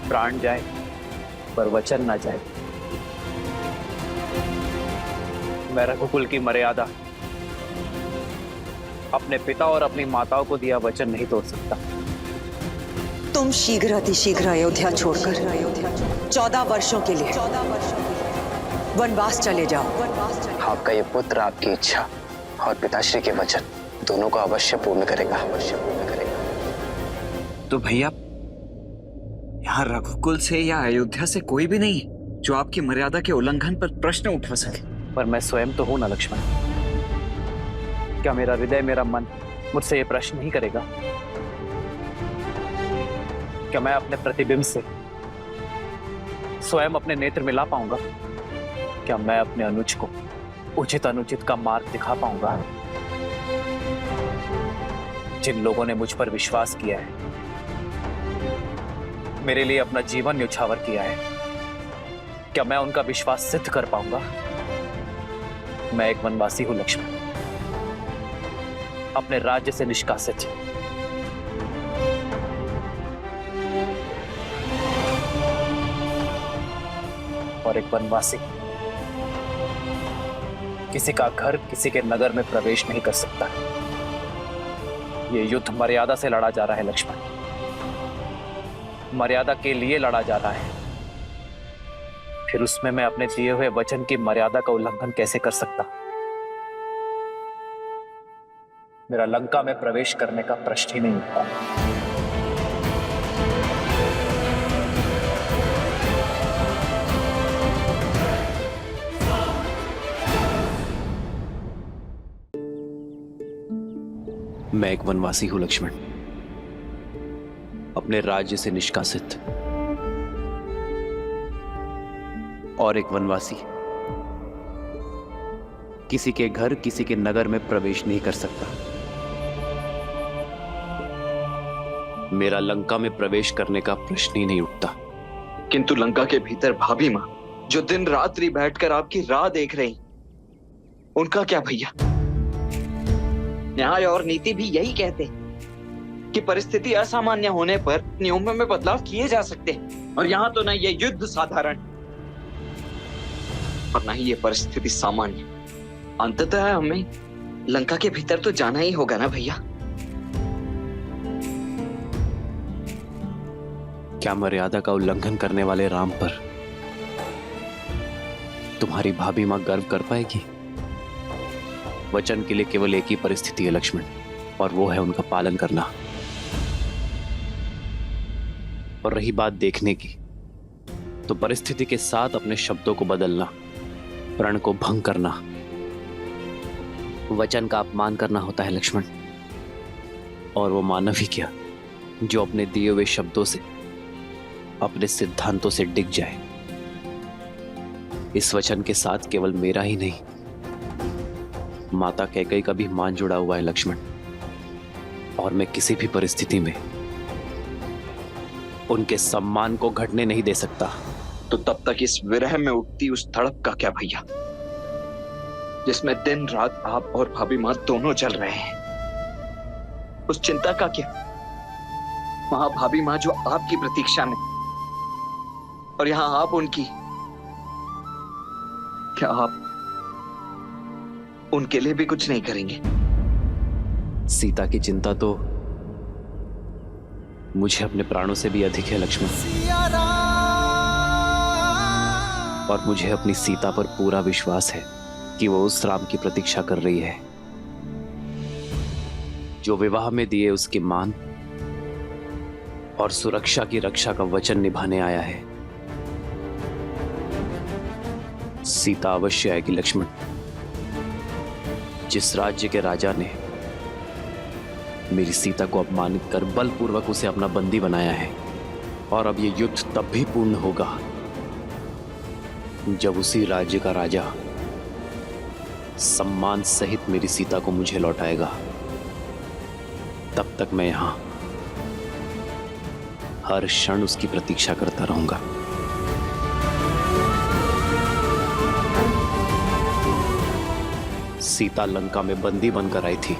प्राण जाए पर वचन ना जाए। मैं रघुकुल की मर्यादा, अपने पिता और अपनी माताओं को दिया वचन नहीं तोड़ सकता। तुम शीघ्र अतिशीघ्र अयोध्या छोड़कर 14 वर्षों के लिए वनवास चले जाओ। आपका ये पुत्र आपकी इच्छा और पिताश्री के वचन दोनों को अवश्य पूर्ण करेगा। तो भैया, यहाँ रघुकुल से या अयोध्या से कोई भी नहीं है जो आपकी मर्यादा के उल्लंघन पर प्रश्न उठा सके। पर मैं स्वयं तो हूं ना लक्ष्मण। क्या मेरा हृदय, मेरा मन मुझसे ये प्रश्न नहीं करेगा? क्या मैं अपने प्रतिबिंब से स्वयं अपने नेत्र मिला पाऊंगा? क्या मैं अपने अनुज को उचित अनुचित का मार्ग दिखा पाऊंगा? जिन लोगों ने मुझ पर विश्वास किया है, मेरे लिए अपना जीवन न्यौछावर किया है, क्या मैं उनका विश्वास सिद्ध कर पाऊंगा? मैं एक वनवासी हूं लक्ष्मण, अपने राज्य से निष्कासित। और एक वनवासी किसी का घर, किसी के नगर में प्रवेश नहीं कर सकता। यह युद्ध मर्यादा से लड़ा जा रहा है लक्ष्मण, मर्यादा के लिए लड़ा जा रहा है। फिर उसमें मैं अपने दिए हुए वचन की मर्यादा का उल्लंघन कैसे कर सकता? मेरा लंका में प्रवेश करने का प्रश्न ही नहीं उठता। मैं एक वनवासी हूं लक्ष्मण, अपने राज्य से निष्कासित। और एक वनवासी किसी के घर, किसी के नगर में प्रवेश नहीं कर सकता। मेरा लंका में प्रवेश करने का प्रश्न ही नहीं उठता। किंतु लंका के भीतर भाभी मां जो दिन रात्रि बैठकर आपकी राह देख रही, उनका क्या भैया? न्याय और नीति भी यही कहते हैं कि परिस्थिति असामान्य होने पर नियमों में बदलाव किए जा सकते हैं। और यहाँ तो ना ये युद्ध साधारण और ना ही ये परिस्थिति सामान्य। अंततः हमें लंका के भीतर तो जाना ही होगा ना भैया। क्या मर्यादा का उल्लंघन करने वाले राम पर तुम्हारी भाभी मां गर्व कर पाएगी? वचन के लिए केवल एक ही परिस्थिति है लक्ष्मण, और वो है उनका पालन करना। और रही बात देखने की, तो परिस्थिति के साथ अपने शब्दों को बदलना, प्रण को भंग करना, वचन का अपमान करना होता है लक्ष्मण। और वो मानव ही क्या जो अपने दिए हुए शब्दों से, अपने सिद्धांतों से डिग जाए। इस वचन के साथ केवल मेरा ही नहीं, माता कैकेयी का भी मान जुड़ा हुआ है लक्ष्मण। और मैं किसी भी परिस्थिति में उनके सम्मान को घटने नहीं दे सकता। तो तब तक इस विरह में उठती उस तड़प का क्या भैया, जिसमें दिन रात आप और भाभी मां दोनों चल रहे हैं? उस चिंता का क्या? वहां भाभी मां जो आपकी प्रतीक्षा में, और यहां आप उनकी। क्या आप उनके लिए भी कुछ नहीं करेंगे? सीता की चिंता तो मुझे अपने प्राणों से भी अधिक है लक्ष्मण, और मुझे अपनी सीता पर पूरा विश्वास है कि वो उस राम की प्रतीक्षा कर रही है जो विवाह में दिए उसके मान और सुरक्षा की रक्षा का वचन निभाने आया है। सीता अवश्य आएगी लक्ष्मण। जिस राज्य के राजा ने मेरी सीता को अपमानित कर बलपूर्वक उसे अपना बंदी बनाया है, और अब यह युद्ध तब भी पूर्ण होगा जब उसी राज्य का राजा सम्मान सहित मेरी सीता को मुझे लौटाएगा। तब तक मैं यहां हर क्षण उसकी प्रतीक्षा करता रहूंगा। सीता लंका में बंदी बनकर आई थी,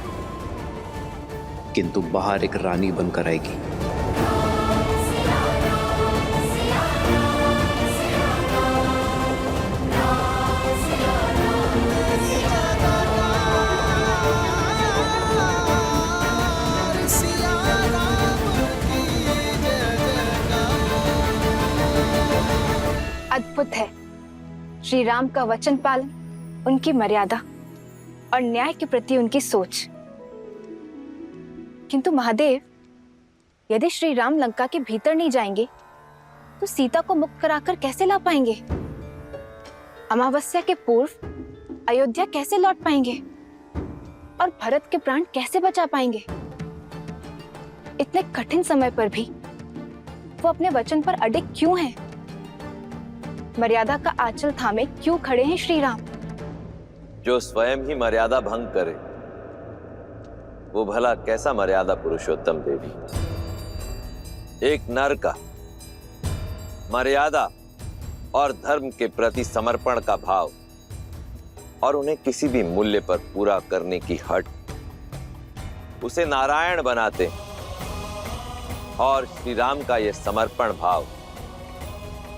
किंतु बाहर एक रानी बनकर आएगी। अद्भुत है श्री राम का वचन पालन, उनकी मर्यादा और न्याय के प्रति उनकी सोच। किंतु महादेव, यदि श्री राम लंका के भीतर नहीं जाएंगे तो सीता को मुक्त कराकर कैसे ला पाएंगे? अमावस्या के पूर्व अयोध्या कैसे लौट पाएंगे? और भरत के प्राण कैसे बचा पाएंगे? इतने कठिन समय पर भी वो अपने वचन पर अडिग क्यों हैं? मर्यादा का आंचल थामे क्यों खड़े हैं श्री राम? जो स्वयं ही मर्यादा भंग करे वो भला कैसा मर्यादा पुरुषोत्तम देवी? एक नर का मर्यादा और धर्म के प्रति समर्पण का भाव और उन्हें किसी भी मूल्य पर पूरा करने की हट उसे नारायण बनाते, और श्री राम का यह समर्पण भाव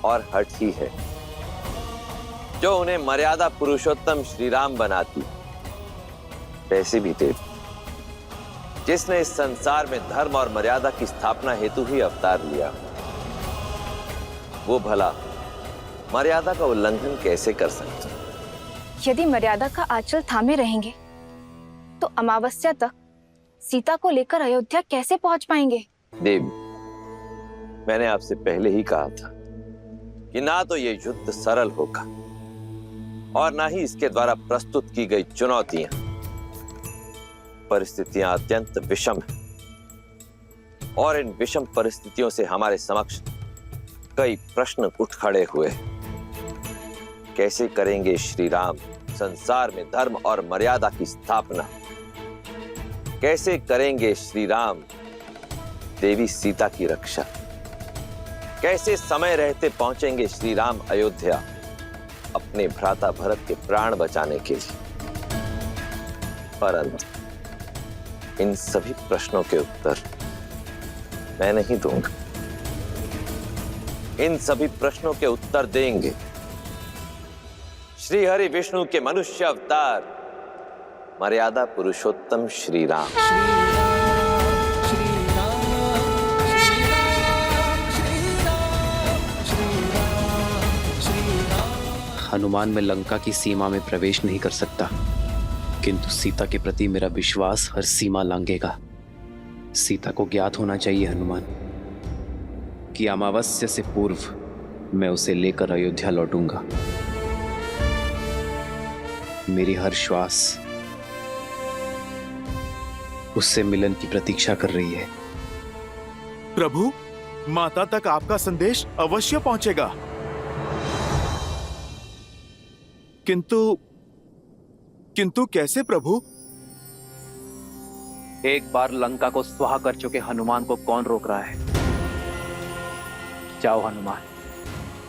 और हट ही है जो उन्हें मर्यादा पुरुषोत्तम श्री राम बनाती। वैसे भी देव, जिसने इस संसार में धर्म और मर्यादा की स्थापना हेतु ही अवतार लिया, वो भला मर्यादा का उल्लंघन कैसे कर सकते? यदि मर्यादा का आंचल थामे रहेंगे तो अमावस्या तक सीता को लेकर अयोध्या कैसे पहुंच पाएंगे? देवी, मैंने आपसे पहले ही कहा था कि ना तो ये युद्ध सरल होगा और ना ही इसके द्वारा प्रस्तुत की गई चुनौतियां। परिस्थितियां अत्यंत विषम हैं और इन विषम परिस्थितियों से हमारे समक्ष कई प्रश्न उठ खड़े हुए। कैसे करेंगे श्री राम संसार में धर्म और मर्यादा की स्थापना? कैसे करेंगे श्री राम देवी सीता की रक्षा? कैसे समय रहते पहुंचेंगे श्री राम अयोध्या अपने भ्राता भरत के प्राण बचाने के लिए? परंतु इन सभी प्रश्नों के उत्तर मैं नहीं दूंगा। इन सभी प्रश्नों के उत्तर देंगे श्री हरि विष्णु के मनुष्य अवतार मर्यादा पुरुषोत्तम श्री राम। हनुमान में लंका की सीमा में प्रवेश नहीं कर सकता, किंतु सीता के प्रति मेरा विश्वास हर सीमा लांघेगा। सीता को ज्ञात होना चाहिए हनुमान कि अमावस्या से पूर्व मैं उसे लेकर अयोध्या लौटूंगा। मेरी हर श्वास उससे मिलन की प्रतीक्षा कर रही है। प्रभु, माता तक आपका संदेश अवश्य पहुंचेगा, किंतु कैसे प्रभु? एक बार लंका को स्वाहा कर चुके हनुमान को कौन रोक रहा है? जाओ हनुमान,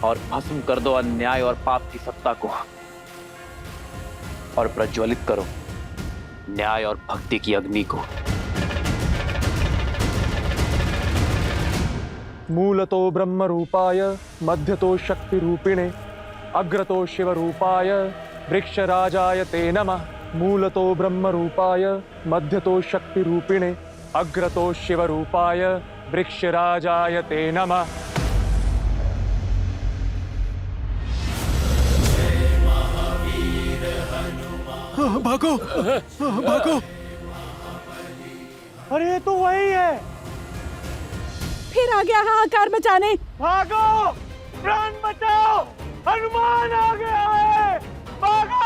और भस्म कर दो अन्याय और पाप की सत्ता को, और प्रज्वलित करो न्याय और भक्ति की अग्नि को। मूलतो ब्रह्म रूपाय मध्यतो शक्ति रूपिणे अग्रतो शिव रूपाय वृक्षराजाय ते नमः। मूलतो ब्रह्म रूपाय मध्यतो शक्ति रूपिणे अग्रतो शिव रूपाय वृक्षराजाय ते नमः। भागो भागो। अरे ये तो वही है। फिर आ गया हाहाकार मचाने। भागो, प्राण बचाओ, हनुमान आ गया है, भागो।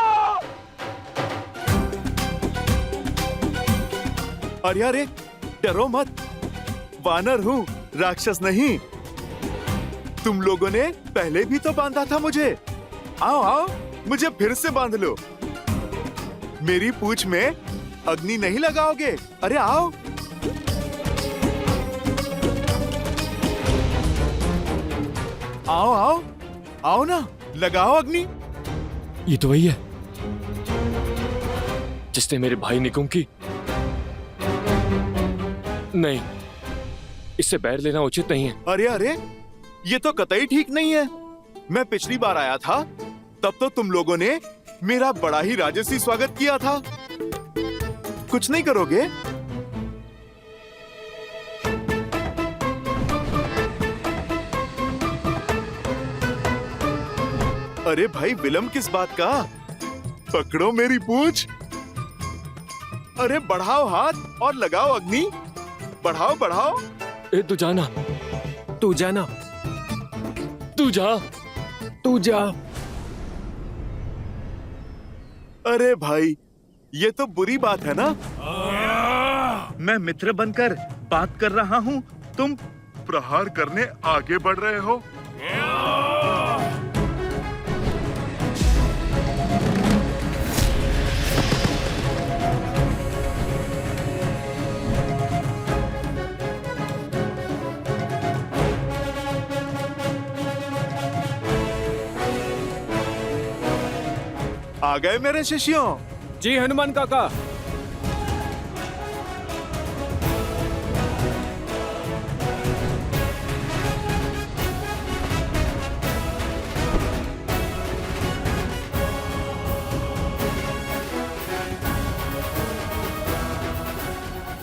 अरे अरे डरो मत, वानर हूँ, राक्षस नहीं। तुम लोगों ने पहले भी तो बांधा था मुझे। आओ आओ, मुझे फिर से बांध लो। मेरी पूंछ में अग्नि नहीं लगाओगे? अरे आओ। आओ आओ आओ ना, लगाओ अग्नि। ये तो वही है जिसने मेरे भाई निकुंभ की। नहीं, इससे बैर लेना उचित नहीं है। अरे अरे, ये तो कतई ठीक नहीं है। मैं पिछली बार आया था तब तो तुम लोगों ने मेरा बड़ा ही राजसी स्वागत किया था। कुछ नहीं करोगे? अरे भाई, विलंब किस बात का? पकड़ो मेरी पूंछ। अरे बढ़ाओ हाथ और लगाओ अग्नि। बढ़ाओ बढ़ाओ। ए तू जाना, तू जाना, तू जा, तू जा। अरे भाई, ये तो बुरी बात है ना। मैं मित्र बनकर बात कर रहा हूँ, तुम प्रहार करने आगे बढ़ रहे हो। आ गए मेरे शिष्यों? जी हनुमान काका।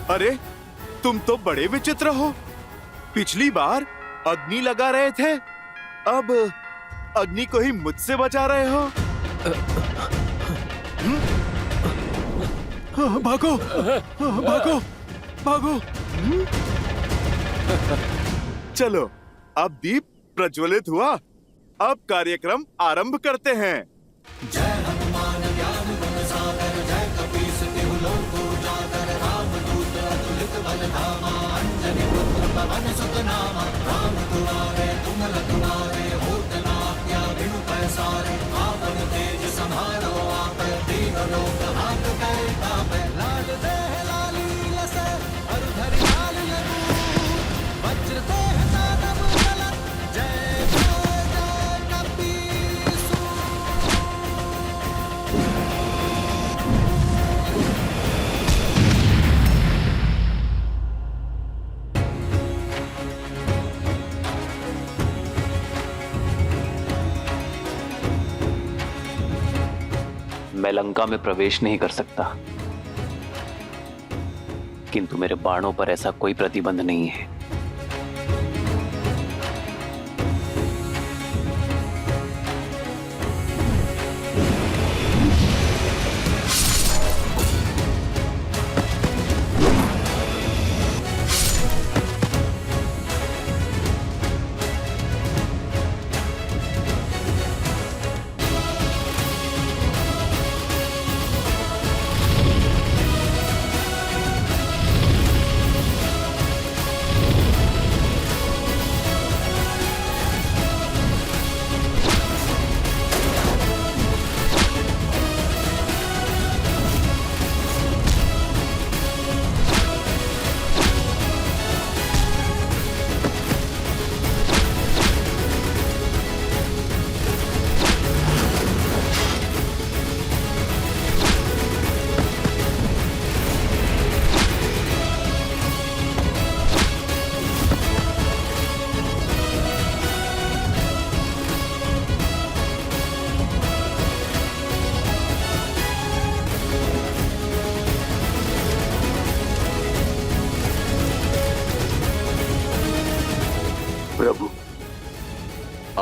अरे तुम तो बड़े विचित्र हो। पिछली बार अग्नि लगा रहे थे, अब अग्नि को ही मुझसे बचा रहे हो। भागो भागो भागो। चलो, अब दीप प्रज्वलित हुआ, अब कार्यक्रम आरंभ करते हैं। जय हनुमान ज्ञान गुण सागर, जय कपीस तिहु लोक उजागर, रामदूत अतुलित बल धामा, अंजनी पुत्र पवन सुत नामा, राम दुआरे तुम रखवारे, होत न आज्ञा बिनु पैसारे, आपन तेज संहारो आप, दीन लोक हाथ करे तापै, लाल देह लाली लसै, और धरि लाल लरू, वज्र देह दानव चलत, जय जय जय कपीसु। मैं लंका में प्रवेश नहीं कर सकता, किंतु मेरे बाणों पर ऐसा कोई प्रतिबंध नहीं है।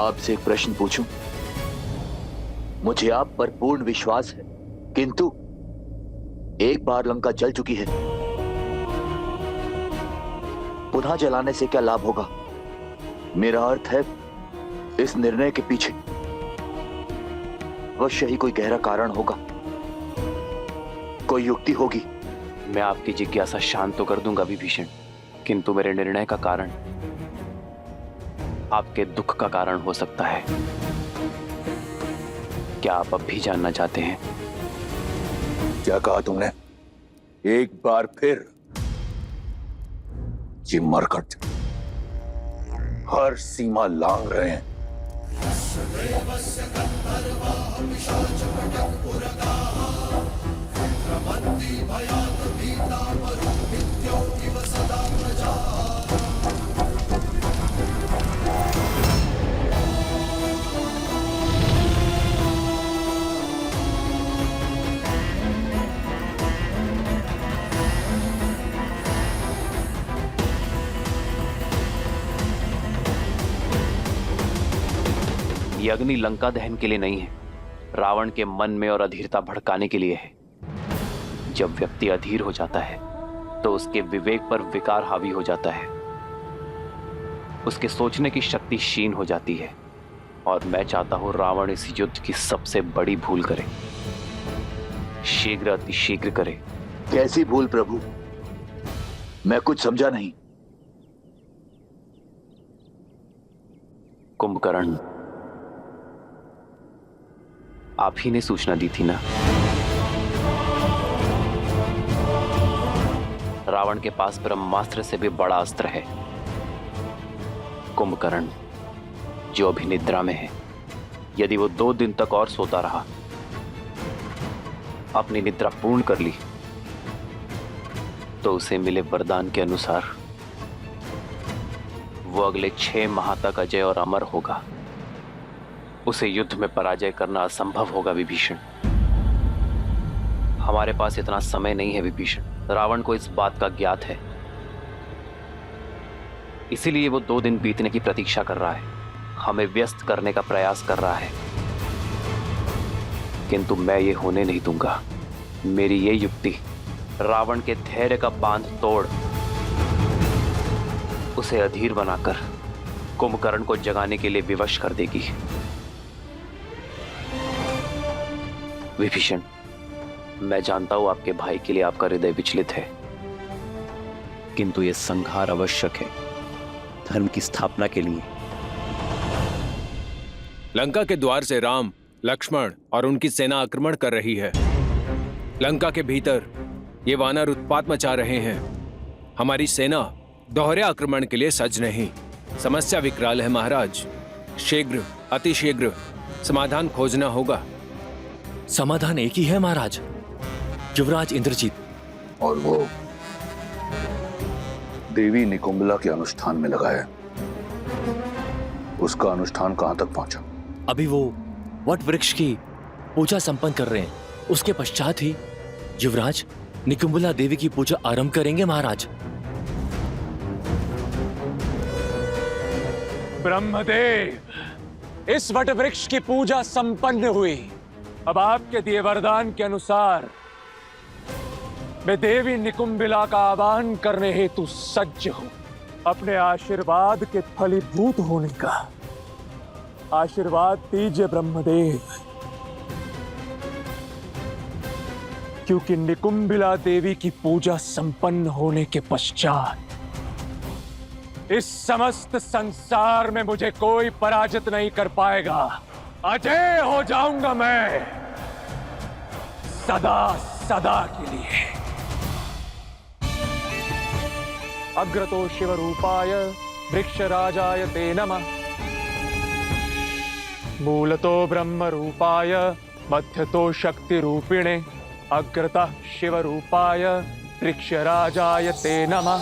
आपसे एक प्रश्न पूछूं? मुझे आप पर पूर्ण विश्वास है, किंतु एक बार लंका जल चुकी है, पुनः जलाने से क्या लाभ होगा? मेरा अर्थ है, इस निर्णय के पीछे अवश्य ही कोई गहरा कारण होगा, कोई युक्ति होगी। मैं आपकी जिज्ञासा शांत तो कर दूंगा विभीषण, किंतु मेरे निर्णय का कारण आपके दुख का कारण हो सकता है। क्या आप अब भी जानना चाहते हैं? क्या कहा तुमने? एक बार फिर? ये मरकट हर सीमा लांघ रहे हैं। ये अग्नि लंका दहन के लिए नहीं है, रावण के मन में और अधीरता भड़काने के लिए है। जब व्यक्ति अधीर हो जाता है तो उसके विवेक पर विकार हावी हो जाता है, उसके सोचने की शक्ति क्षीण हो जाती है। और मैं चाहता हूं रावण इस युद्ध की सबसे बड़ी भूल करे, शीघ्र अतिशीघ्र करे। कैसी भूल प्रभु? मैं कुछ समझा नहीं। कुंभकर्ण, आप ही ने सूचना दी थी ना? रावण के पास ब्रह्मास्त्र से भी बड़ा अस्त्र है। कुंभकर्ण, जो अभी निद्रा में है, यदि वो 2 दिन तक और सोता रहा, अपनी निद्रा पूर्ण कर ली, तो उसे मिले वरदान के अनुसार वो अगले 6 माह तक अजय और अमर होगा। उसे युद्ध में पराजय करना असंभव होगा विभीषण। हमारे पास इतना समय नहीं है विभीषण। रावण को इस बात का ज्ञात है, इसीलिए वो 2 दिन बीतने की प्रतीक्षा कर रहा है, हमें व्यस्त करने का प्रयास कर रहा है। किंतु मैं ये होने नहीं दूंगा। मेरी ये युक्ति रावण के धैर्य का बांध तोड़ उसे अधीर बनाकर कुंभकर्ण को जगाने के लिए विवश कर देगी। विभीषण, मैं जानता हूं आपके भाई के लिए आपका हृदय विचलित है, किंतु यह संहार आवश्यक है धर्म की स्थापना के लिए। लंका के द्वार से राम, लक्ष्मण और उनकी सेना आक्रमण कर रही है। लंका के भीतर ये वानर उत्पात मचा रहे हैं। हमारी सेना दोहरे आक्रमण के लिए सज्ज नहीं। समस्या विकराल है महाराज। शीघ्र, अतिशीघ्र समाधान खोजना होगा। समाधान एक ही है महाराज, युवराज इंद्रजीत। और वो देवी निकुंभला के अनुष्ठान में लगा है। उसका अनुष्ठान कहां तक पहुंचा? अभी वो वट वृक्ष की पूजा संपन्न कर रहे हैं। उसके पश्चात ही युवराज निकुंभला देवी की पूजा आरंभ करेंगे महाराज। ब्रह्मदेव, इस वट वृक्ष की पूजा संपन्न हुई। अब आपके दिए वरदान के अनुसार मैं देवी निकुंभिला का आह्वान करने हेतु सज्ज हूं। अपने आशीर्वाद के फलीभूत होने का आशीर्वाद दीजिए ब्रह्मदेव, क्योंकि निकुंभिला देवी की पूजा संपन्न होने के पश्चात इस समस्त संसार में मुझे कोई पराजित नहीं कर पाएगा। अजय हो जाऊंगा मैं सदा सदा के लिए। अग्रतो शिव रूपाय वृक्षराजाय ते नमः। मूलतो ब्रह्म रूपाय मध्यतो शक्ति रूपिणे। अग्रतः शिव रूपाय वृक्षराजाय ते नमः।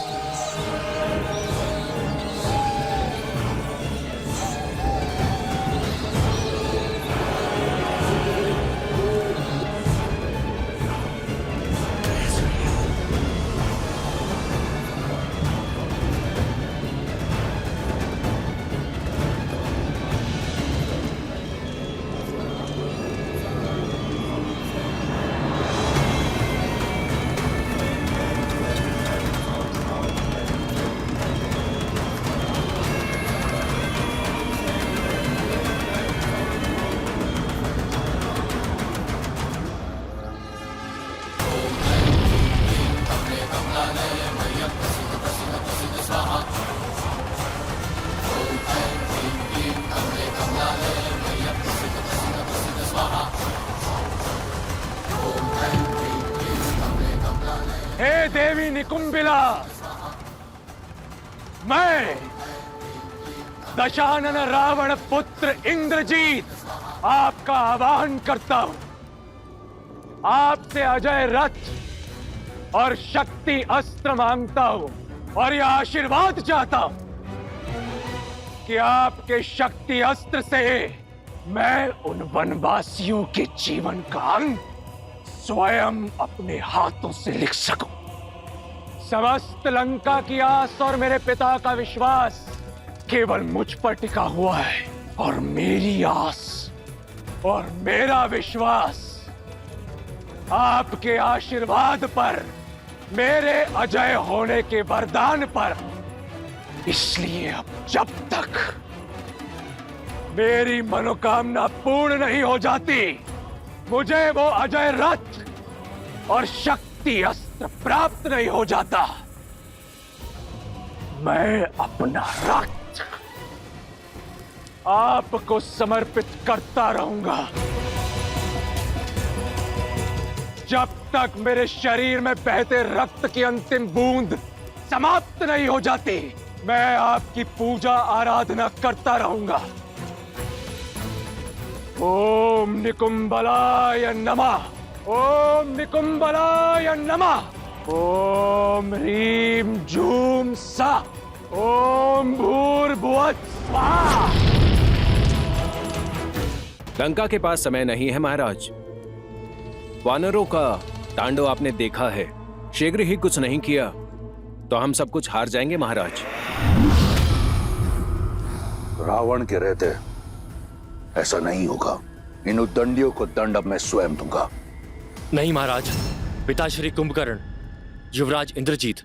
हे देवी निकुंबिला, मैं दशानन रावण पुत्र इंद्रजीत आपका आवाहन करता हूं। आपसे अजय रथ और शक्ति अस्त्र मांगता हूं और यह आशीर्वाद चाहता हूं कि आपके शक्ति अस्त्र से मैं उन वनवासियों के जीवन का अंत स्वयं अपने हाथों से लिख सकूं। समस्त लंका की आस और मेरे पिता का विश्वास केवल मुझ पर टिका हुआ है और मेरी आस और मेरा विश्वास आपके आशीर्वाद पर, मेरे अजय होने के वरदान पर। इसलिए अब जब तक मेरी मनोकामना पूर्ण नहीं हो जाती, मुझे वो अजय रथ और शक्ति अस्त्र प्राप्त नहीं हो जाता, मैं अपना रथ आपको समर्पित करता रहूंगा। जब तक मेरे शरीर में बहते रक्त की अंतिम बूंद समाप्त नहीं हो जाती, मैं आपकी पूजा आराधना करता रहूंगा। ओम निकुंबलाय नमः, ओम निकुंबलाय नमः, ओम ह्रीम झूम सा, ओम भूर्भुवः स्वाहा। लंका के पास समय नहीं है महाराज। वानरों का तांडव आपने देखा है। शीघ्र ही कुछ नहीं किया तो हम सब कुछ हार जाएंगे महाराज। रावण के रहते ऐसा नहीं होगा। इन उद्दंडियों को दंड अब मैं स्वयं दूंगा। नहीं महाराज, पिताश्री कुंभकर्ण, युवराज इंद्रजीत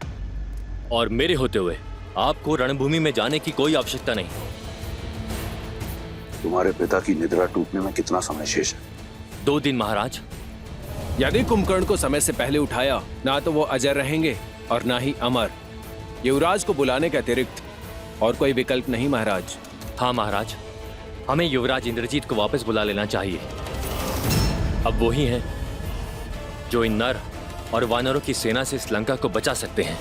और मेरे होते हुए आपको रणभूमि में जाने की कोई आवश्यकता नहीं। तुम्हारे पिता की निद्रा टूटने में कितना समय शेष है? 2 दिन महाराज। यदि कुंभकर्ण को समय से पहले उठाया, ना तो वो अजय रहेंगे और ना ही अमर। युवराज को बुलाने के अतिरिक्त और कोई विकल्प नहीं महाराज। हाँ महाराज, हमें युवराज इंद्रजीत को वापस बुला लेना चाहिए। अब वो ही हैं जो इन नर और वानरों की सेना से इस लंका को बचा सकते हैं।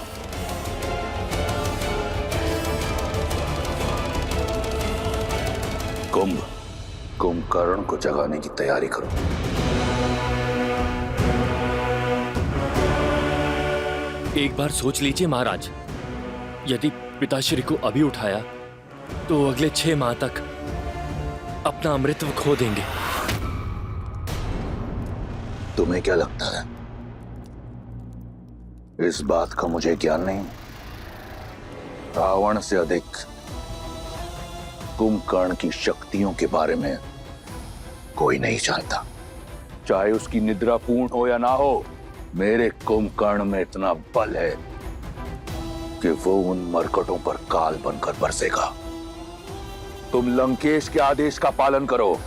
कुंभकर्ण को जगाने की तैयारी करो। एक बार सोच लीजिए महाराज, यदि पिताश्री को अभी उठाया तो अगले 6 माह तक अपना अमृतत्व खो देंगे। तुम्हें क्या लगता है इस बात का मुझे ज्ञान नहीं? रावण से अधिक कुंभकर्ण की शक्तियों के बारे में कोई नहीं जानता। चाहे उसकी निद्रा पूर्ण हो या ना हो, मेरे कुंभकर्ण में इतना बल है कि वो उन मरकटों पर काल बनकर बरसेगा। तुम लंकेश के आदेश का पालन करो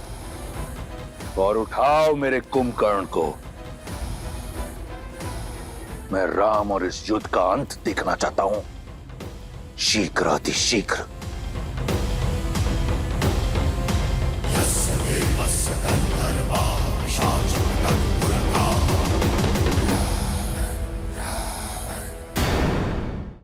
और उठाओ मेरे कुंभकर्ण को। मैं राम और इस युद्ध का अंत देखना चाहता हूं, शीघ्र अतिशीघ्र।